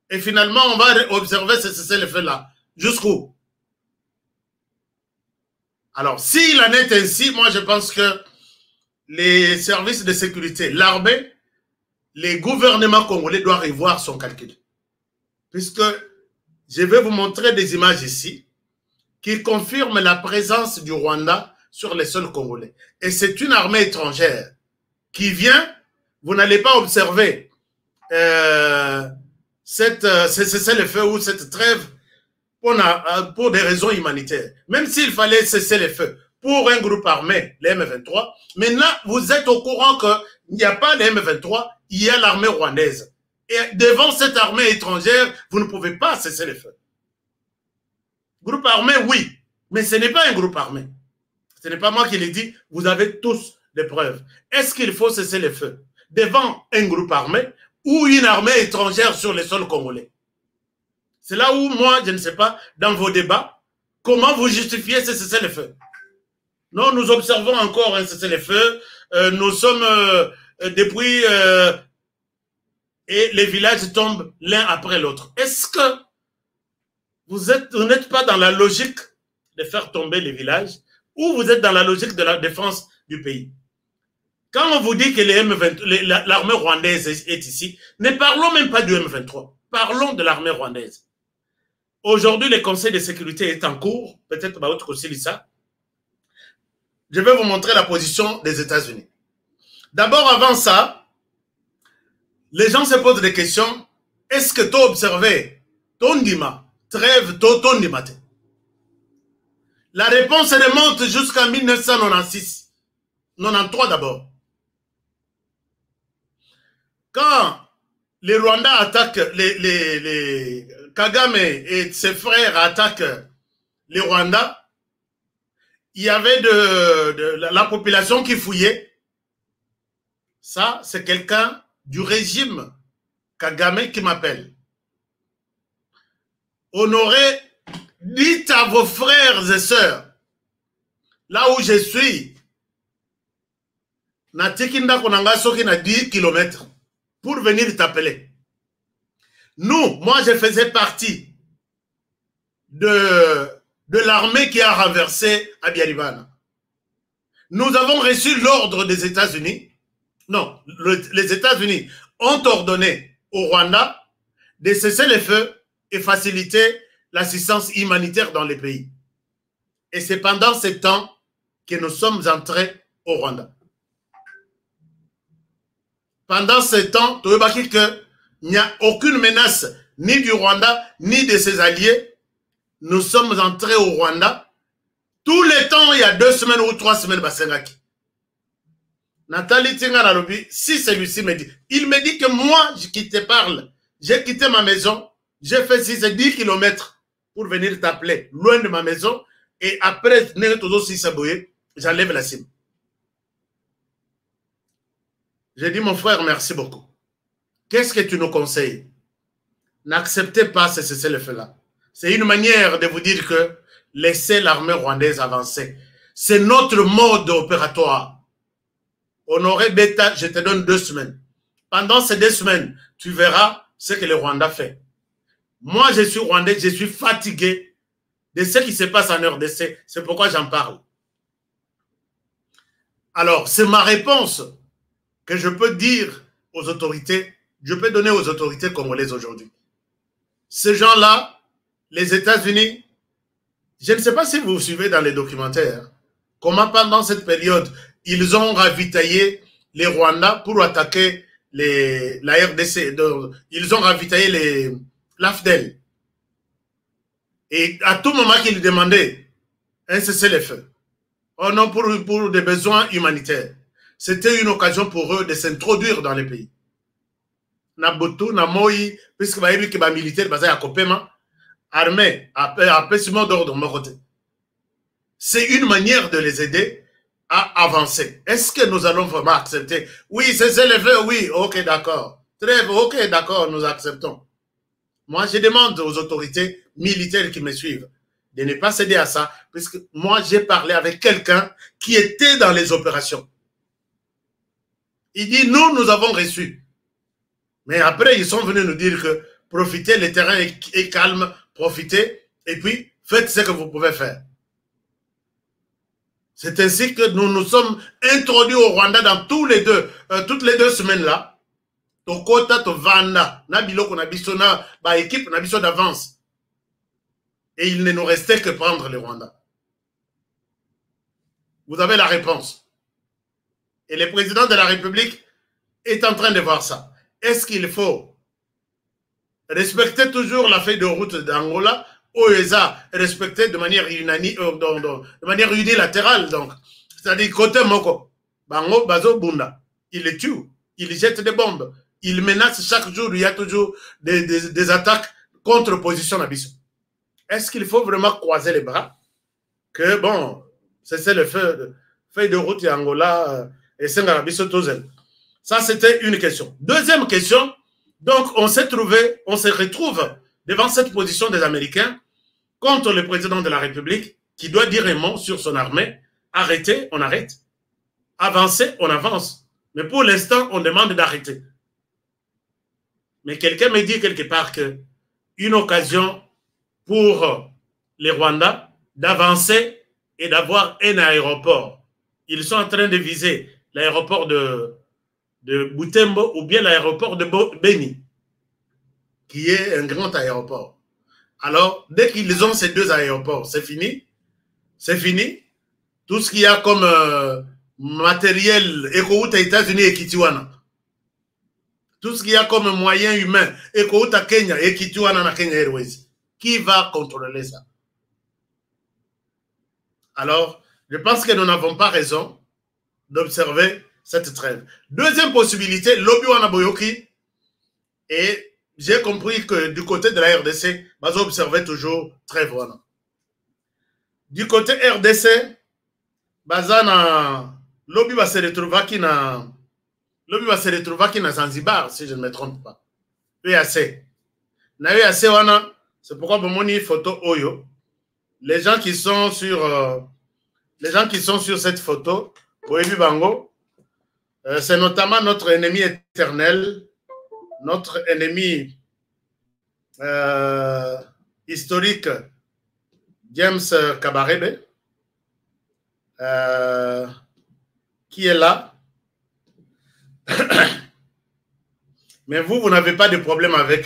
Et finalement, on va observer ce cessez-le-feu-là. Jusqu'où? Alors, s'il en est ainsi, moi je pense que les services de sécurité, l'armée, les gouvernements congolais doivent revoir son calcul. Puisque je vais vous montrer des images ici. qui confirme la présence du Rwanda sur les sols congolais. Et c'est une armée étrangère qui vient, vous n'allez pas observer cesser le feu ou cette trêve pour des raisons humanitaires. Même s'il fallait cesser le feu pour un groupe armé, les M23, maintenant vous êtes au courant qu'il n'y a pas les M23, il y a l'armée rwandaise. Et devant cette armée étrangère, vous ne pouvez pas cesser le feu. Groupe armé, oui, mais ce n'est pas un groupe armé. Ce n'est pas moi qui l'ai dit, vous avez tous des preuves. Est-ce qu'il faut cesser le feu devant un groupe armé ou une armée étrangère sur les sols congolais? C'est là où moi, je ne sais pas, dans vos débats, comment vous justifiez ce cessez-le-feu? Non, nous observons encore un cessez-le-feu. Nous sommes depuis... et les villages tombent l'un après l'autre. Est-ce que vous n'êtes pas dans la logique de faire tomber les villages ou vous êtes dans la logique de la défense du pays? Quand on vous dit que l'armée rwandaise est ici, ne parlons même pas du M23. Parlons de l'armée rwandaise. Aujourd'hui, le Conseil de sécurité est en cours. Peut-être Baout Kosilissa. Je vais vous montrer la position des États-Unis. D'abord, avant ça, les gens se posent des questions. Est-ce que tu as observé ton dima, trêve, ton dimate? La réponse remonte jusqu'en 1996. 93 d'abord. Quand les Rwandais attaquent, les Kagame et ses frères attaquent les Rwandais, il y avait la population qui fouillait. Ça, c'est quelqu'un du régime Kagame qui m'appelle. Honoré, dites à vos frères et sœurs, là où je suis, na tikinda konanga soki na 10 km pour venir t'appeler. Nous, moi je faisais partie de l'armée qui a renversé Abiyarimana. Nous avons reçu l'ordre des États-Unis. Non, les États-Unis ont ordonné au Rwanda de cesser les feux et faciliter l'assistance humanitaire dans les pays. Et c'est pendant ce temps que nous sommes entrés au Rwanda. Pendant ce temps, tu vois qu'il n'y a aucune menace ni du Rwanda, ni de ses alliés. Nous sommes entrés au Rwanda. Tout le temps, il y a 2 semaines ou 3 semaines, Basengaki. Nathalie Tinga Nalobi, si celui-ci me dit, il me dit que moi, qui te parle, j'ai quitté ma maison, j'ai fait 6-10 km pour venir t'appeler loin de ma maison, et après, j'enlève la cime. J'ai dit, mon frère, merci beaucoup. Qu'est-ce que tu nous conseilles? N'acceptez pas ce cessez-le-feu-là. C'est une manière de vous dire que laissez l'armée rwandaise avancer. C'est notre mode opératoire. Honoré Beta, je te donne 2 semaines. Pendant ces 2 semaines, tu verras ce que le Rwanda fait. Moi, je suis rwandais, je suis fatigué de ce qui se passe en RDC. C'est pourquoi j'en parle. Alors, c'est ma réponse que je peux dire aux autorités, je peux donner aux autorités congolaises aujourd'hui. Ces gens-là, les États-Unis, je ne sais pas si vous suivez dans les documentaires, comment pendant cette période, ils ont ravitaillé les Rwandais pour attaquer la RDC. Ils ont ravitaillé l'AFDEL. Et à tout moment qu'ils demandaient un cessez-le-feu. Oh non, pour des besoins humanitaires. C'était une occasion pour eux de s'introduire dans les pays. Nabutu, Namoyi, puisque les militaires basés à Kopema, armés, apaiement d'ordre de mon côté. C'est une manière de les aider à avancer. Est-ce que nous allons vraiment accepter? Oui, c'est le feu, oui, ok, d'accord. Très bien, ok, d'accord, nous acceptons. Moi, je demande aux autorités militaires qui me suivent de ne pas céder à ça, puisque moi, j'ai parlé avec quelqu'un qui était dans les opérations. Il dit, nous avons reçu. Mais après, ils sont venus nous dire que profitez, le terrain est calme, profitez, et puis faites ce que vous pouvez faire. C'est ainsi que nous nous sommes introduits au Rwanda dans toutes les 2 semaines là. Tokota to Vanda, na biloko na biso na ba équipe na biso d'avance. et il ne nous restait que prendre le Rwanda. Vous avez la réponse. Et le président de la République est en train de voir ça. Est-ce qu'il faut respecter toujours la feuille de route d'Angola ou respecter de manière unilatérale, donc, c'est-à-dire côté Moko, Bango, Bazo, Bunda, il les tue, il jette des bombes, il menace chaque jour, il y a toujours des attaques contre l'opposition Nabiso. Est-ce qu'il faut vraiment croiser les bras? Que bon, c'est le feuille de route d'Angola et Sengarabis Tozel. Ça, c'était une question. Deuxième question, donc on se retrouve devant cette position des Américains contre le président de la République qui doit dire un mot sur son armée. Arrêtez, on arrête. Avancez, on avance. Mais pour l'instant, on demande d'arrêter. Mais quelqu'un me dit quelque part que une occasion pour les Rwandais d'avancer et d'avoir un aéroport. Ils sont en train de viser l'aéroport de Butembo ou bien l'aéroport de Beni, qui est un grand aéroport. Alors, dès qu'ils ont ces deux aéroports, c'est fini. C'est fini. Tout ce qu'il y a comme matériel, Ekouta États-Unis et Kitiwana. Tout ce qu'il y a comme moyen humain, Ekouta Kenya et Kitiwana na Kenya Airways. Qui va contrôler ça? Alors, je pense que nous n'avons pas raison d'observer cette trêve. Deuxième possibilité, lobby Wanaboyoki. Et j'ai compris que du côté de la RDC, vous observez toujours trêve. Du côté RDC, Bazana, lobby va se retrouver qui na Zanzibar, si je ne me trompe pas. EAC. Na EAC, c'est pourquoi pour mon photo Oyo. Les gens qui sont sur cette photo, Oebi Bango, c'est notamment notre ennemi éternel, notre ennemi historique, James Kabarebe, qui est là. Mais vous n'avez pas de problème avec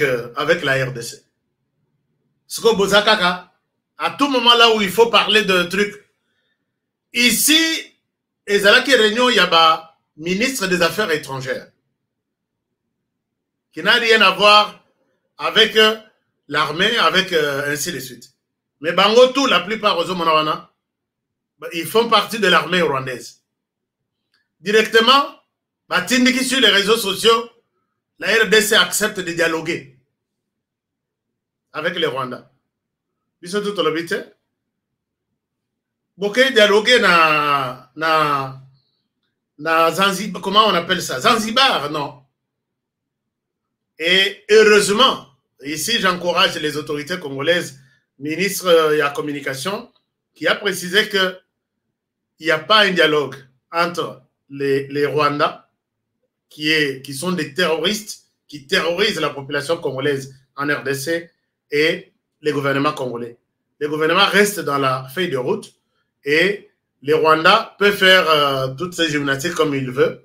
la RDC. Ce que Bozakaka, à tout moment là où il faut parler de trucs, ici, Ezalaki Réunion, il y a ministre des Affaires étrangères qui n'a rien à voir avec l'armée, avec ainsi de suite. Mais Bango, tout, la plupart aux Omonawana, ils font partie de l'armée rwandaise. Directement, Tindiki sur les réseaux sociaux, la RDC accepte de dialoguer avec les Rwandais. Ils sont tout l'habitude. Beaucoup dialoguer na Zanzibar, comment on appelle ça? Zanzibar, non. Et heureusement, ici j'encourage les autorités congolaises, ministre de la communication, qui a précisé qu'il n'y a pas un dialogue entre les Rwandais, qui sont des terroristes, qui terrorisent la population congolaise en RDC, et les gouvernements congolais. Les gouvernements restent dans la feuille de route et les Rwandais peuvent faire toutes ces gymnastiques comme ils veulent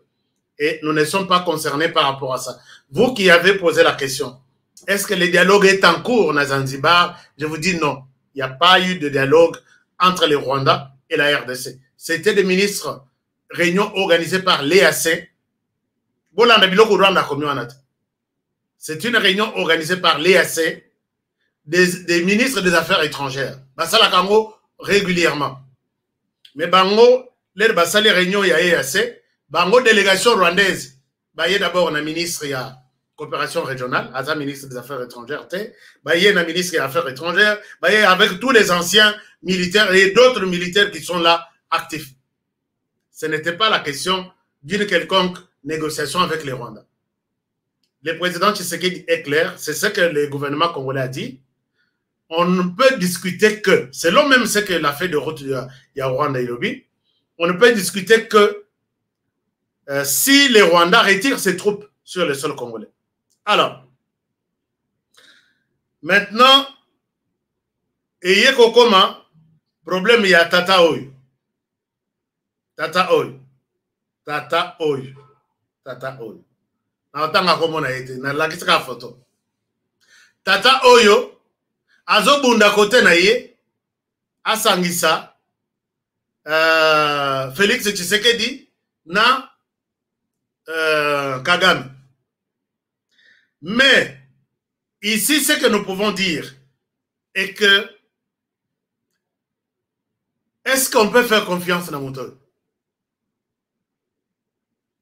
et nous ne sommes pas concernés par rapport à ça. Vous qui avez posé la question, est-ce que le dialogue est en cours à Zanzibar? Je vous dis non. Il n'y a pas eu de dialogue entre les Rwandais et la RDC. C'était des ministres, réunions organisées par l'EAC. C'est une réunion organisée par l'EAC, des ministres des Affaires étrangères. Basala Kango régulièrement. Mais Bango, les basali réunions il y a EAC, Bango délégation rwandaise. Baye d'abord un ministre il y a coopération régionale, Aza ministre des Affaires étrangères, Baye un ministre des Affaires étrangères, Baye avec tous les anciens militaires et d'autres militaires qui sont là actifs. Ce n'était pas la question d'une quelconque négociation avec les Rwandais. Le président Tshisekedi est clair, c'est ce que le gouvernement congolais a dit. On ne peut discuter que, selon même ce que la feuille de route de Rwanda et Nairobi, on ne peut discuter que si les Rwandais retirent ses troupes sur le sol congolais. Alors, maintenant, ayez kokoma, problème il y a Tata Oyo. Tata Oyo. Tata Oyo. Tata Oyo. Na otanga komona ete, na lakisaka photo. Tata Oyo, azobunda kote na ye asangisa Félix Tshisekedi na Kagame. Mais ici, ce que nous pouvons dire est que est-ce qu'on peut faire confiance dans Moutol?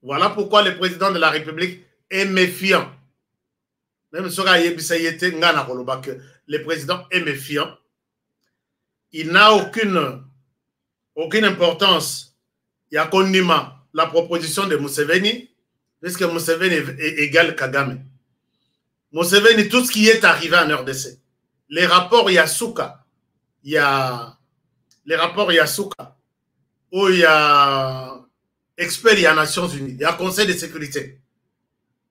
Voilà pourquoi le président de la République est méfiant. Même si le président est méfiant, il n'a aucune importance. Il y a condiment la proposition de Museveni, puisque Museveni est égal Kagame. Museveni, tout ce qui est arrivé en RDC, les rapports Yasuka, il y a les rapports Yasuka, où il y a experts, il y a Nations Unies, il y a Conseil de sécurité.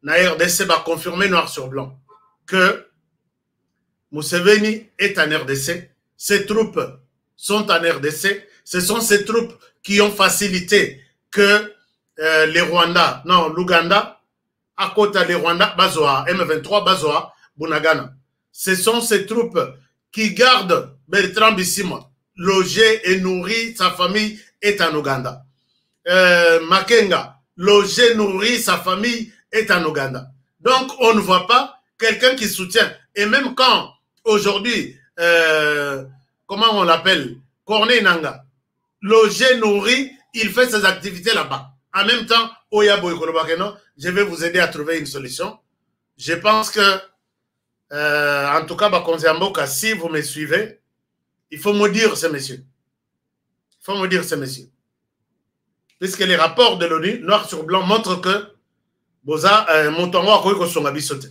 La RDC va confirmer noir sur blanc que Museveni est en RDC, ses troupes sont en RDC, ce sont ces troupes qui ont facilité que les Rwandais, non, l'Ouganda, à côté des Rwandais, Bazoa, M23, Bazoa, Bunagana. Ce sont ces troupes qui gardent Bertrand Bisimwa, logé et nourri, sa famille est en Ouganda. Makenga, logé, nourri, sa famille est en Ouganda. Donc, on ne voit pas quelqu'un qui soutient. Et même quand, aujourd'hui, comment on l'appelle, Corneille Nanga, logé, nourri, il fait ses activités là-bas. En même temps, Oya Boykolobakeno, je vais vous aider à trouver une solution. Je pense que, en tout cas, Bakonziamboka, si vous me suivez, il faut me dire ces messieurs. Il faut me dire ces messieurs. Puisque les rapports de l'ONU, noir sur blanc, montrent que Boza, Montongo a cru que son habit sauté.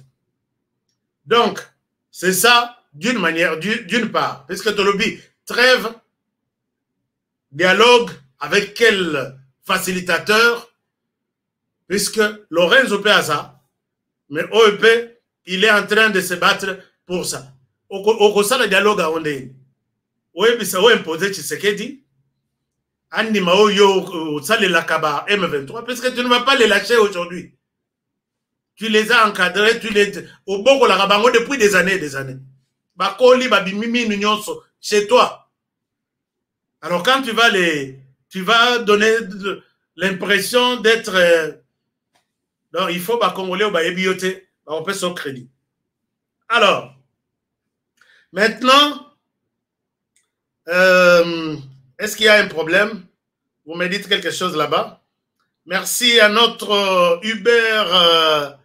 Donc, c'est ça, d'une manière, d'une part. Puisque Tolobi, trêve, dialogue avec quel facilitateur, puisque Lorenzo Peaza, mais OEP, il est en train de se battre pour ça. Au sein du dialogue à Ondé, OEP, ça va imposer Tshisekedi, Andi Mao Yo, Sale Lakaba, M23, parce que tu ne vas pas les lâcher aujourd'hui. Tu les as encadrés, tu les. Au Boko Larabango depuis des années et des années. Bakoli, Babimimi, Nunyonso, chez toi. Alors quand tu vas les. Tu vas donner l'impression d'être. Donc il faut Congolais ou Baébioté, on peut son crédit. Alors, maintenant, est-ce qu'il y a un problème? Vous me dites quelque chose là-bas. Merci à notre Hubert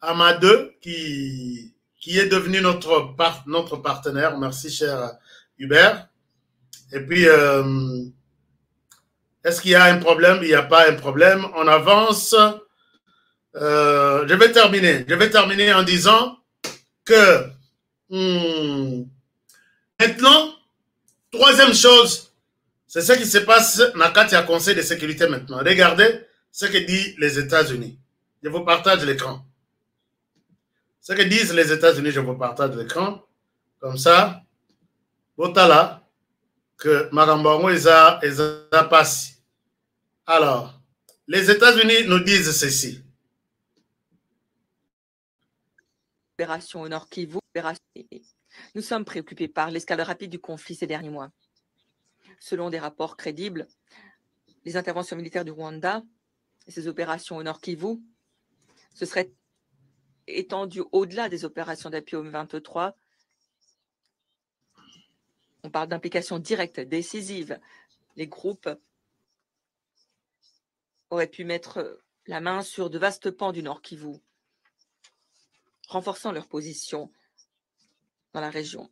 Amadeu qui est devenu notre partenaire. Merci, cher Hubert. Et puis, est-ce qu'il y a un problème? Il n'y a pas un problème. On avance. Je vais terminer en disant que maintenant, troisième chose, c'est ce qui se passe dans le cadre du Conseil de sécurité maintenant. Regardez ce que disent les États-Unis. Je vous partage l'écran. Ce que disent les États-Unis, je vous partage l'écran. Comme ça, Botala, que Marambango a passé. Alors, les États-Unis nous disent ceci. Opération au Nord Kivu. Nous sommes préoccupés par l'escalade rapide du conflit ces derniers mois. Selon des rapports crédibles, les interventions militaires du Rwanda et ses opérations au Nord Kivu se seraient étendues au-delà des opérations d'appui au M23. On parle d'implication directe, décisive. Les groupes auraient pu mettre la main sur de vastes pans du Nord Kivu, renforçant leur position dans la région.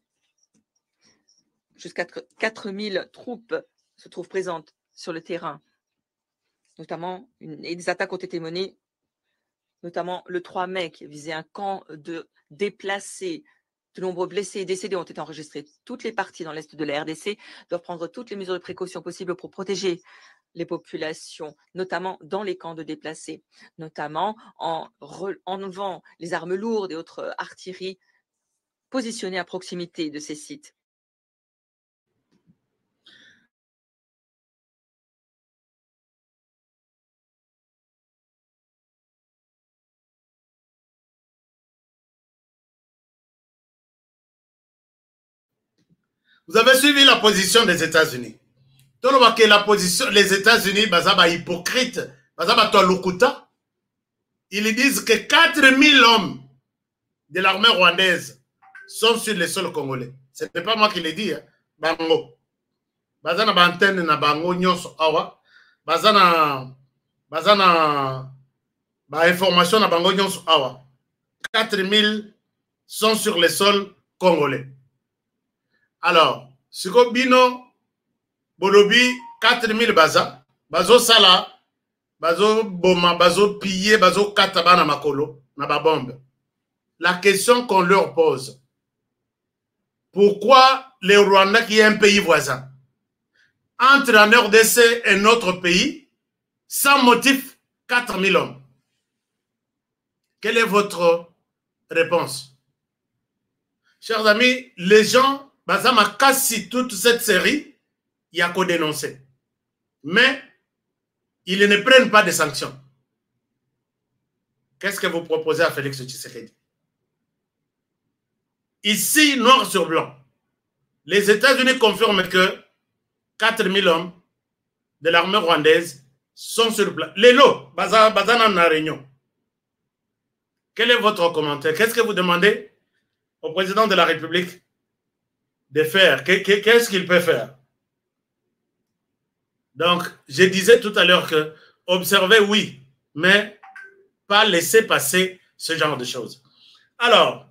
Jusqu'à 4000 troupes se trouvent présentes sur le terrain, notamment, et des attaques ont été menées, notamment le 3 mai, qui visait un camp de déplacés. De nombreux blessés et décédés ont été enregistrés. Toutes les parties dans l'est de la RDC doivent prendre toutes les mesures de précaution possibles pour protéger les populations, notamment dans les camps de déplacés, notamment en enlevant les armes lourdes et autres artilleries positionnées à proximité de ces sites. Vous avez suivi la position des États-Unis. Les États-Unis, hypocrite, ils disent que 4000 hommes de l'armée rwandaise sont sur les sols congolais. Ce n'est pas moi qui le dis. Hein. Bango. Bazana bantene na bango nyonso awa. Bazana ba information na bango nyonso awa. 4000 sont sur les sols congolais. Alors, siko bino bolobi 4000 bazo sala, bazo boma, bazo piller, bazo kataba na makolo, na ba bombe. La question qu'on leur pose, pourquoi le Rwanda qui est un pays voisin entre en RDC et notre pays sans motif 4000 hommes? Quelle est votre réponse? Chers amis, les gens, bazama kasi toute cette série, il y a qu'à dénoncer. Mais ils ne prennent pas de sanctions. Qu'est-ce que vous proposez à Félix Tshisekedi? Ici, noir sur blanc, les États-Unis confirment que 4000 hommes de l'armée rwandaise sont sur place. Lélo, bazana na réunion. Quel est votre commentaire? Qu'est-ce que vous demandez au président de la République de faire? Qu'est-ce qu'il peut faire? Donc, je disais tout à l'heure que observer, oui, mais pas laisser passer ce genre de choses. Alors,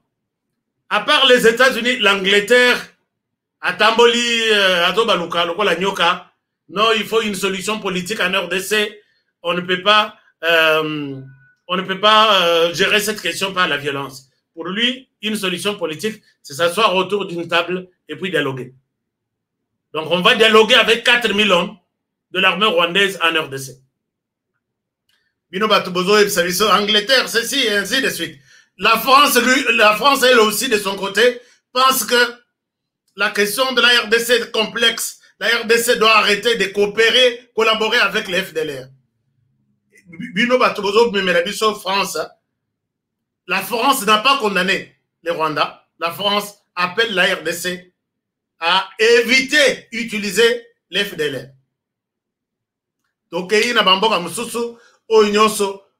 à part les États-Unis, l'Angleterre, à Tamboli, à Tobaluka, la Nyoka, non, il faut une solution politique en RDC. On ne peut pas, gérer cette question par la violence. Pour lui, une solution politique, c'est s'asseoir autour d'une table et puis dialoguer. Donc, on va dialoguer avec 4000 hommes de l'armée rwandaise en RDC. Bino Batubozo et service Angleterre, ceci et ainsi de suite. La France, elle aussi, de son côté, pense que la question de la RDC est complexe. La RDC doit arrêter de coopérer, collaborer avec les FDLR. France, la France n'a pas condamné les Rwandais. La France appelle la RDC à éviter d'utiliser les FDLR. Donc, il y a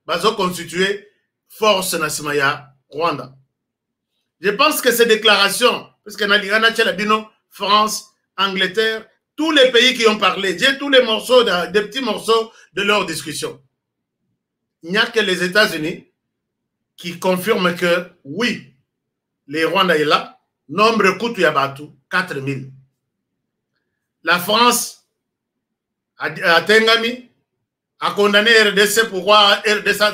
un constitué force nationale Rwanda. Je pense que ces déclarations, puisque France, Angleterre, tous les pays qui ont parlé, j'ai tous les morceaux, des petits morceaux de leur discussion. Il n'y a que les États-Unis qui confirment que oui, les Rwandais est là, nombre coûte Yabatu, 4000. La France a Tengami a condamné RDC pourquoi RDC a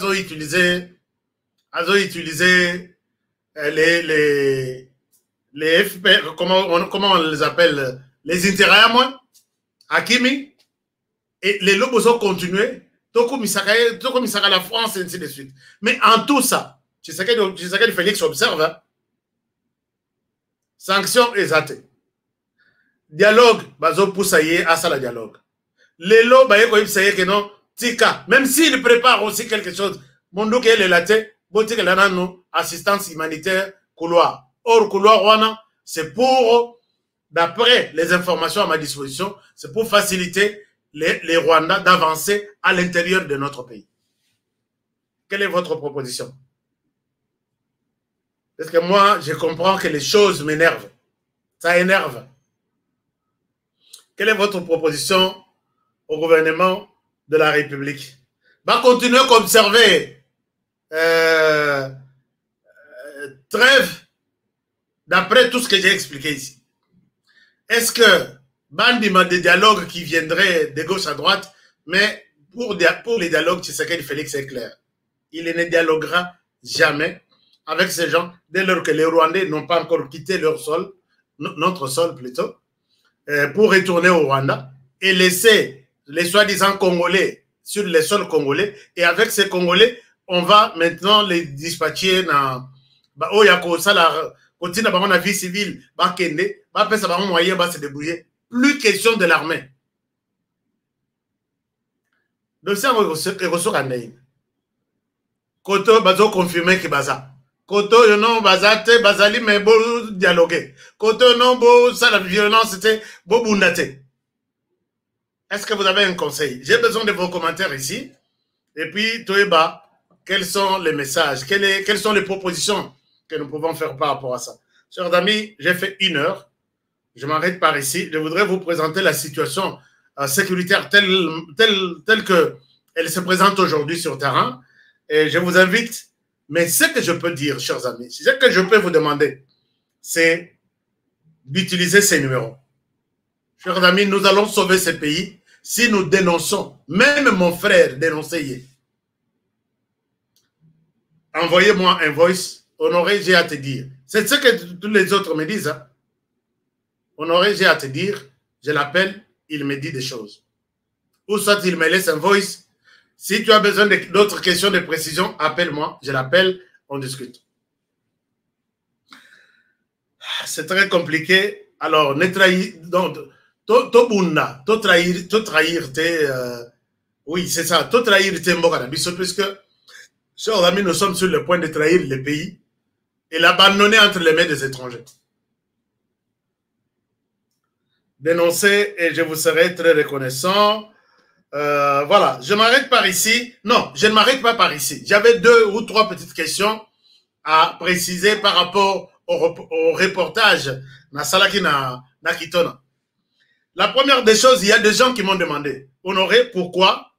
utilisé les FP, comment on les appelle, les intérêts à moi, Hakimi, et les lobos ont continué, Toko Misaka la France, et ainsi de suite. Mais en tout ça, Tshisekedi Félix observe, hein, sanctions exatées. Dialogue, bazo poussaye à ça la dialogue. Les lots, que non, tika, même s'il prépare aussi quelque chose, Mondo qui est le latin, botique la assistance humanitaire, couloir. Or, couloir, Rwanda, c'est pour, d'après les informations à ma disposition, c'est pour faciliter les Rwandais d'avancer à l'intérieur de notre pays. Quelle est votre proposition? Parce que moi, je comprends que les choses m'énervent. Ça énerve. Quelle est votre proposition au gouvernement de la République? Va continuer à observer trêve d'après tout ce que j'ai expliqué ici. Est-ce que bandima des dialogues qui viendraient de gauche à droite, mais pour les dialogues, Tshisekedi Félix est clair. Il ne dialoguera jamais avec ces gens dès lors que les Rwandais n'ont pas encore quitté leur sol, notre sol plutôt, pour retourner au Rwanda et laisser les soi-disant Congolais sur les sols congolais. Et avec ces Congolais, on va maintenant les dispatcher dans la vie civile, se débrouiller. Plus question de l'armée. Donc, ça, Koto, bazo confirmer que baza. Koto yono bazate bazali mais beau dialoguer. Koto non beau ça la violence c'était beau bundate. Est-ce que vous avez un conseil? J'ai besoin de vos commentaires ici. Et puis Toeba, quels sont les messages? Quelles sont les propositions que nous pouvons faire par rapport à ça? Chers amis, j'ai fait 1 heure. Je m'arrête par ici. Je voudrais vous présenter la situation sécuritaire telle qu'elle se présente aujourd'hui sur terrain. Et je vous invite. Mais ce que je peux dire, chers amis, ce que je peux vous demander, c'est d'utiliser ces numéros. Chers amis, nous allons sauver ce pays si nous dénonçons. Même mon frère dénonçait. Envoyez-moi un voice. Honoré, j'ai à te dire. C'est ce que tous les autres me disent. Hein. Honoré, j'ai à te dire. Je l'appelle, il me dit des choses. Ou soit il me laisse un voice. Si tu as besoin d'autres questions de précision, appelle-moi, je l'appelle, on discute. C'est très compliqué. Alors, ne trahir, donc, to trahir tes, oui, c'est ça, to trahir tes mbokanabiso, puisque, chers amis, nous sommes sur le point de trahir le pays et l'abandonner entre les mains des étrangers. Dénoncez et je vous serai très reconnaissant. Voilà, je m'arrête par ici. Non, je ne m'arrête pas par ici. J'avais 2 ou 3 petites questions à préciser par rapport au reportage Nasalaki Nakitona. La première des choses, il y a des gens qui m'ont demandé, Honoré, pourquoi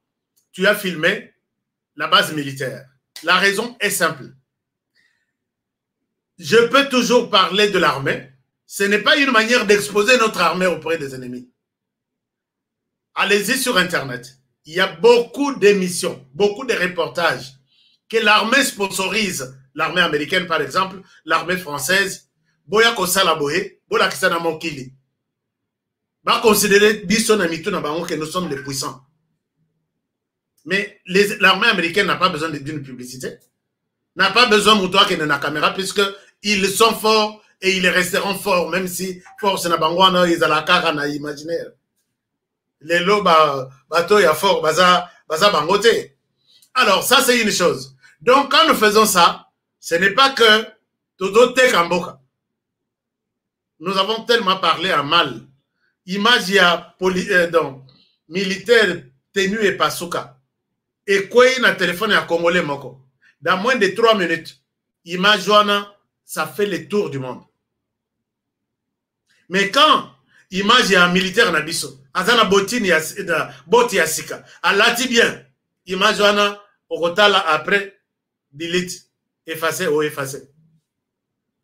tu as filmé la base militaire? La raison est simple. Je peux toujours parler de l'armée. Ce n'est pas une manière d'exposer notre armée auprès des ennemis. Allez-y sur Internet. Il y a beaucoup d'émissions, beaucoup de reportages que l'armée sponsorise. L'armée américaine, par exemple, l'armée française. Boya Kosala Boye, Bola Kisana Mokili. Va considérer que nous sommes les puissants. Mais l'armée américaine n'a pas besoin d'une publicité. N'a pas besoin de toi qui est dans la caméra, puisqu'ils sont forts et ils resteront forts, même si force n'a pas ils ont la cara imaginaire. Les lots bateau ya fort baza bangote. Alors ça c'est une chose. Donc quand nous faisons ça, ce n'est pas que todo te kamboka. Nous avons tellement parlé en mal. Image ya donc militaire tenu et pasuka. Et quoi na téléphone ya congolais moko. Dans moins de 3 minutes, image wana ça fait le tour du monde. Mais quand image ya militaire na biso azana botini ya boti ya sika alati bien image wana okotala après delete effacer ou effacer.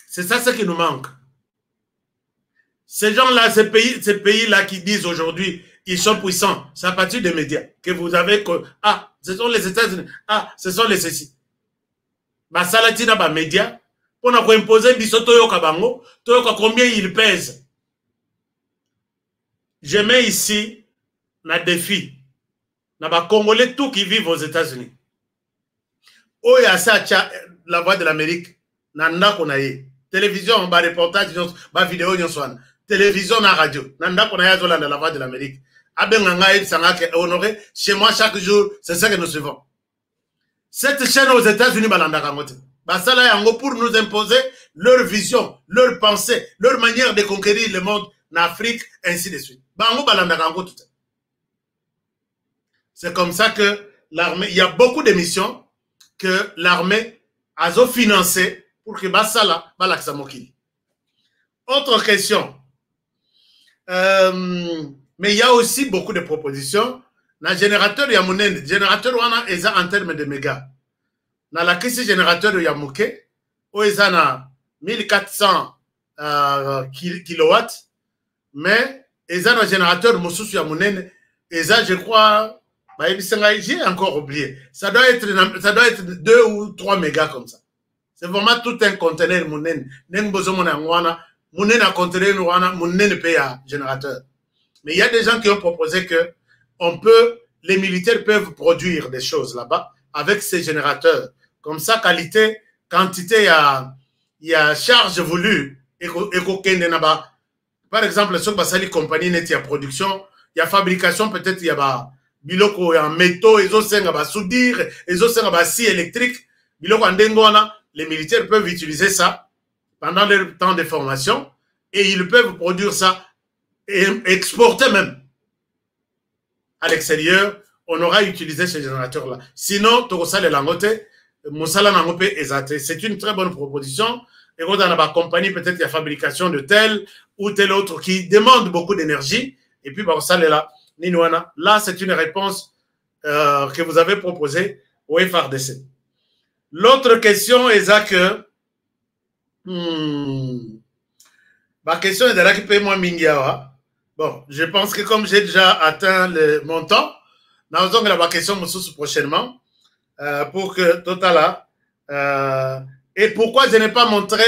C'est ça ce qui nous manque. Ces gens-là, ces pays-là qui disent aujourd'hui ils sont puissants, c'est à partir des médias que vous avez que ah, ce sont les États-Unis, ah, ce sont les ceci. Ba salatina ba média pour na ko imposer biso toyoka bango, toyoka combien ils pèsent. Je mets ici un défi. N'a pas Congolais tout qui vivent aux États-Unis. Oh, il y a ça, la voix de l'Amérique. Nanda konaye. Télévision, ba reportage, ba vidéo, télévision, na radio. Nanda konaye zola la voix de l'Amérique. Abenganga et Sangake honoré. Chez moi, chaque jour, c'est ça que nous suivons. Cette chaîne aux États-Unis, balanda kangote. Basala yango pour nous imposer leur vision, leur pensée, leur manière de conquérir le monde en Afrique, ainsi de suite. C'est comme ça que l'armée, il y a beaucoup d'émissions que l'armée a financé pour que Basala Balaksamokili. Autre question. Mais il y a aussi beaucoup de propositions. Le générateur Yamunen, générateur wana eza en termes de mégas. Dans la crise générateur Yamuke, eza na 1400 kilowatts. Mais ils ont un générateur Moussousou Yamunen, et ça je crois, j'ai encore oublié. Ça doit être 2 ou 3 mégas comme ça. C'est vraiment tout un conteneur Mounen. Mounen a conteneur Mounen paye un générateur. Mais il y a des gens qui ont proposé que les militaires peuvent produire des choses là-bas avec ces générateurs. Comme ça, qualité, quantité, il y a charge voulue et qu'aucun n'a. Par exemple, sur Basali compagnie net, il y a production, il y a fabrication, peut-être il y a biloko en métaux, ils ont 5 à soudure, ils ont 5 à scie électrique, biloko en dengona, les militaires peuvent utiliser ça pendant leur temps de formation et ils peuvent produire ça et exporter même à l'extérieur. On aura utilisé ces générateurs-là. Sinon, Tokosal et Langote, Moussala Nangope Ezate. C'est une très bonne proposition. Et quand on a ma compagnie, peut-être il y a fabrication de tel ou tel autre qui demande beaucoup d'énergie. Et puis, Barossal est là. Ninouana. Là, c'est une réponse que vous avez proposée au FRDC. L'autre question est que ma question est de là qui paye moins Mingiawa. Bon, je pense que comme j'ai déjà atteint le montant, nous allons la question prochainement pour que Totala. Et pourquoi je n'ai pas montré.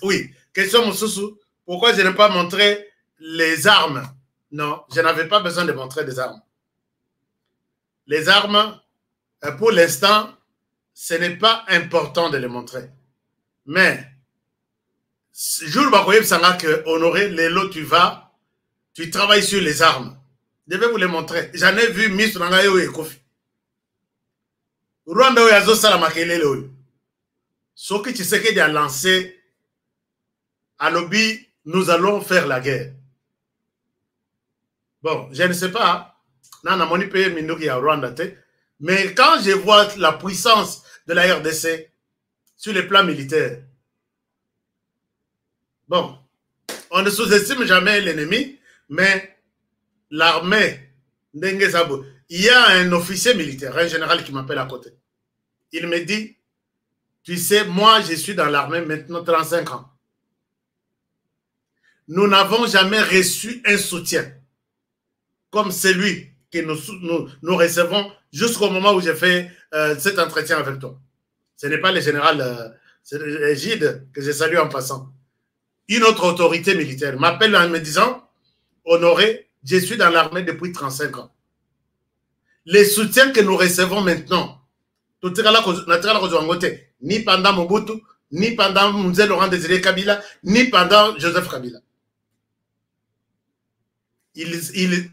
Oui, question Moussoussou. Pourquoi je n'ai pas montré les armes? Non, je n'avais pas besoin de montrer des armes. Les armes, pour l'instant, ce n'est pas important de les montrer. Mais, jour Bakoyeb Sanga que Honoré, Lélo, tu travailles sur les armes. Je vais vous les montrer. J'en ai vu Miss Rangayo et Kofi. Rwanda Oyazo Salamakelele. Ce que tu sais qu'il a lancé à lobby, nous allons faire la guerre. Bon, je ne sais pas. Mais quand je vois la puissance de la RDC sur le plan militaire, bon, on ne sous-estime jamais l'ennemi, mais l'armée, il y a un officier militaire, un général qui m'appelle à côté. Il me dit, tu sais, moi je suis dans l'armée maintenant 35 ans. Nous n'avons jamais reçu un soutien comme celui que nous recevons jusqu'au moment où j'ai fait cet entretien avec toi. Ce n'est pas le général Gide que je salue en passant. Une autre autorité militaire m'appelle en me disant, Honoré, je suis dans l'armée depuis 35 ans. Les soutiens que nous recevons maintenant, ni pendant Mobutu, ni pendant Mzee Laurent Désiré Kabila, ni pendant Joseph Kabila.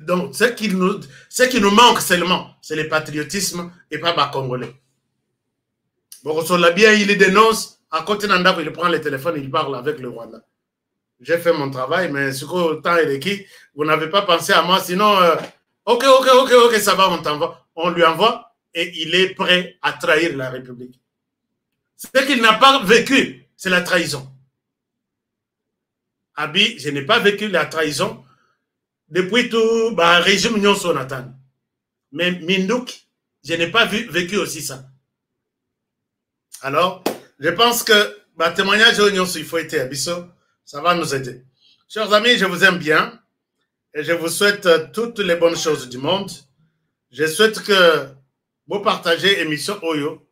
Donc, ce qui nous manque seulement, c'est le patriotisme et pas les Congolais. Bon, bien, il dénonce, à côté d'Andap, il prend le téléphone et il parle avec le Rwanda. J'ai fait mon travail, mais ce que temps et qui, vous n'avez pas pensé à moi, sinon, ok, ça va, on lui envoie et il est prêt à trahir la République. Ce qu'il n'a pas vécu, c'est la trahison. Abi, je n'ai pas vécu la trahison depuis tout le régime Union Sonatan. Mais Mindouk, je n'ai pas vécu aussi ça. Alors, je pense que le témoignage de l'Union il faut être abisso, ça va nous aider. Chers amis, je vous aime bien et je vous souhaite toutes les bonnes choses du monde. Je souhaite que vous partagez l'émission Oyo.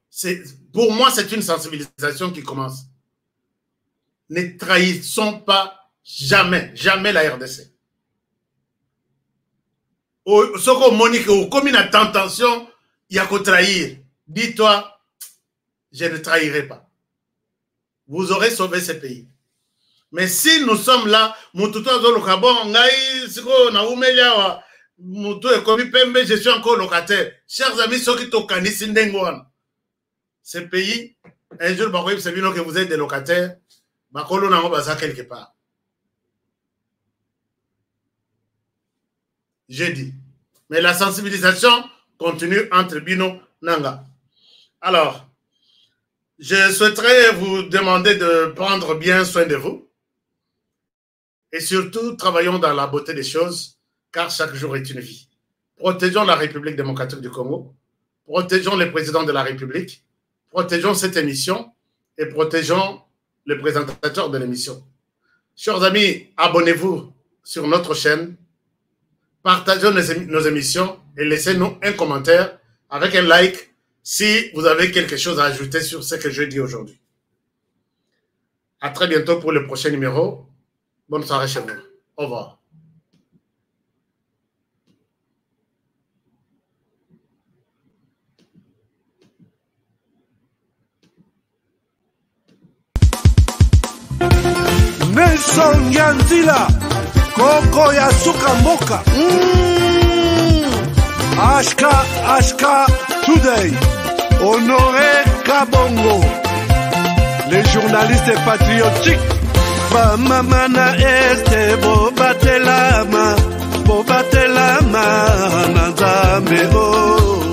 Pour moi, c'est une sensibilisation qui commence. Ne trahissons pas jamais la RDC. Ce qu'on monique ou comme une tentation, il y a qu'à trahir. Dis-toi, je ne trahirai pas. Vous aurez sauvé ce pays. Mais si nous sommes là, je suis encore locataire. Chers amis, ceux qui t'ont ce pays, un jour, que vous êtes des locataires, quelque part. J'ai dit. Mais la sensibilisation continue entre Bino Nanga. Alors, je souhaiterais vous demander de prendre bien soin de vous. Et surtout, travaillons dans la beauté des choses, car chaque jour est une vie. Protégeons la République démocratique du Congo. Protégeons les présidents de la République. Protégeons cette émission et protégeons les présentateurs de l'émission. Chers amis, abonnez-vous sur notre chaîne. Partagez nos émissions et laissez-nous un commentaire avec un like si vous avez quelque chose à ajouter sur ce que je dis aujourd'hui. À très bientôt pour le prochain numéro. Bonne soirée chez vous. Au revoir. Nelson Yanzila Koko ya suka mboka Ashka Today Honoré Kabongo journaliste patriotique. Bamama na este bobatelama na Nzambe oh.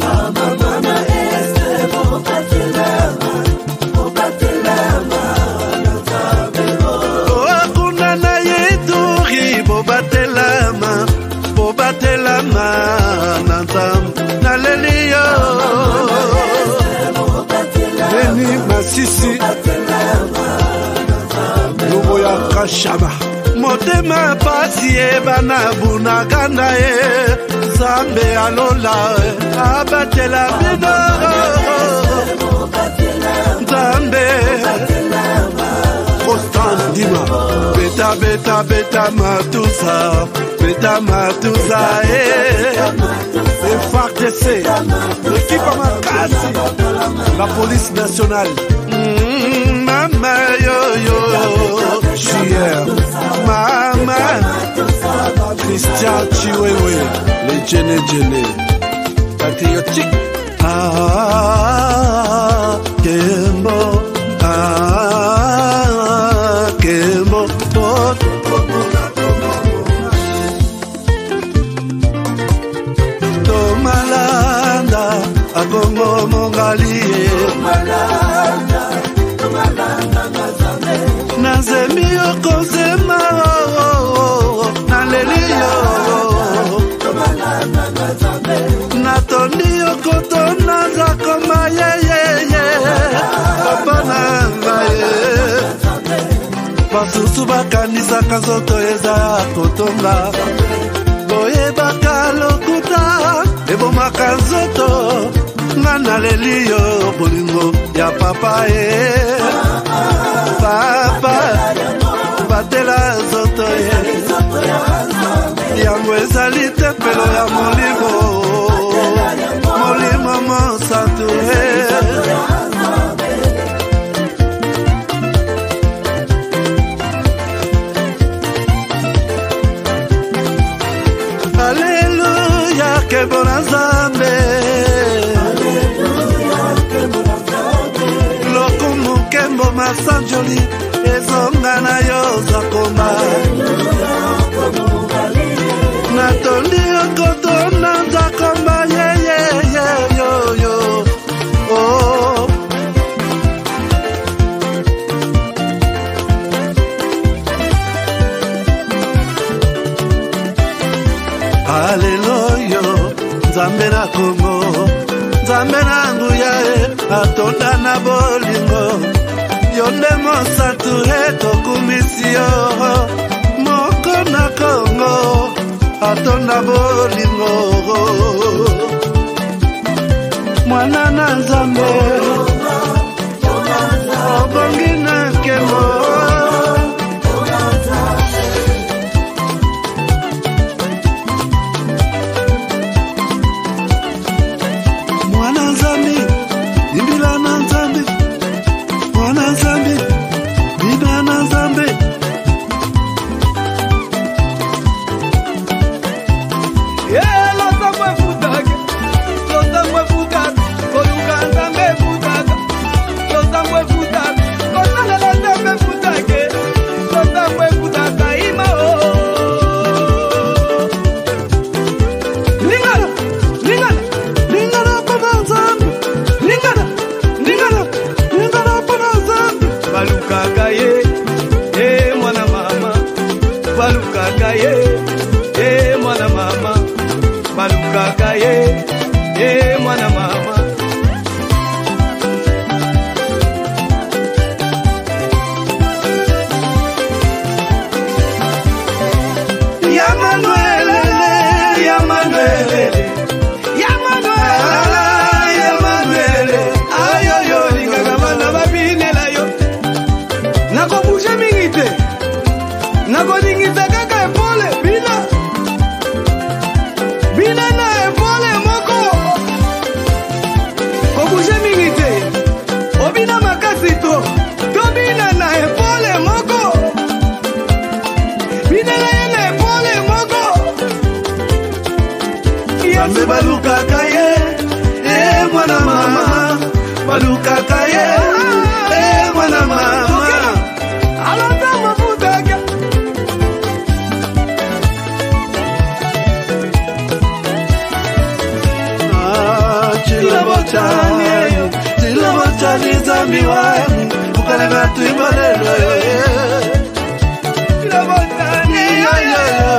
Bamama na este bobatelama na Nzambe oh. Akuna na yeduri bobatelama na Nzambe na lelio. Beni Masisi Lubo ya Kashama Motema pasi bana bunagana Zambe alola abatela bido Zambe Constant Dima Beta matuza FARDC l'équipe Makasi la police nationale Mama yo Chier Mama Christian Chiwewe les Djene patriotique Kembo Kembo Tomalanda Akongo Mongali Nazemi okozema Nalelio Natoni okotona Zakoma ye Papa nangaye Basusu bakanisa kazoto eza kotonga Boye bakalokuta Ebo makazoto Ngana lelio bolingo ya papa Papa Batela zoto Yango ezali tempelo ya molimo Molimo monsanto Alléluia que bon Nzambe Lokumu kembo masanjoli Ezonga na yo zakoma Natondi okoto na zakoma yo Oh Hallelujah Nzambe na Kongo Nzambe na nguya atonda na bolingo Yonde mosatu tokumisio Moko na Kongo atonda bolingo Mwana na Nzambe Obongi na kemo Lota mwe futa, wangu ukalenga tuibalelo yo. Kila botani yo yo yo.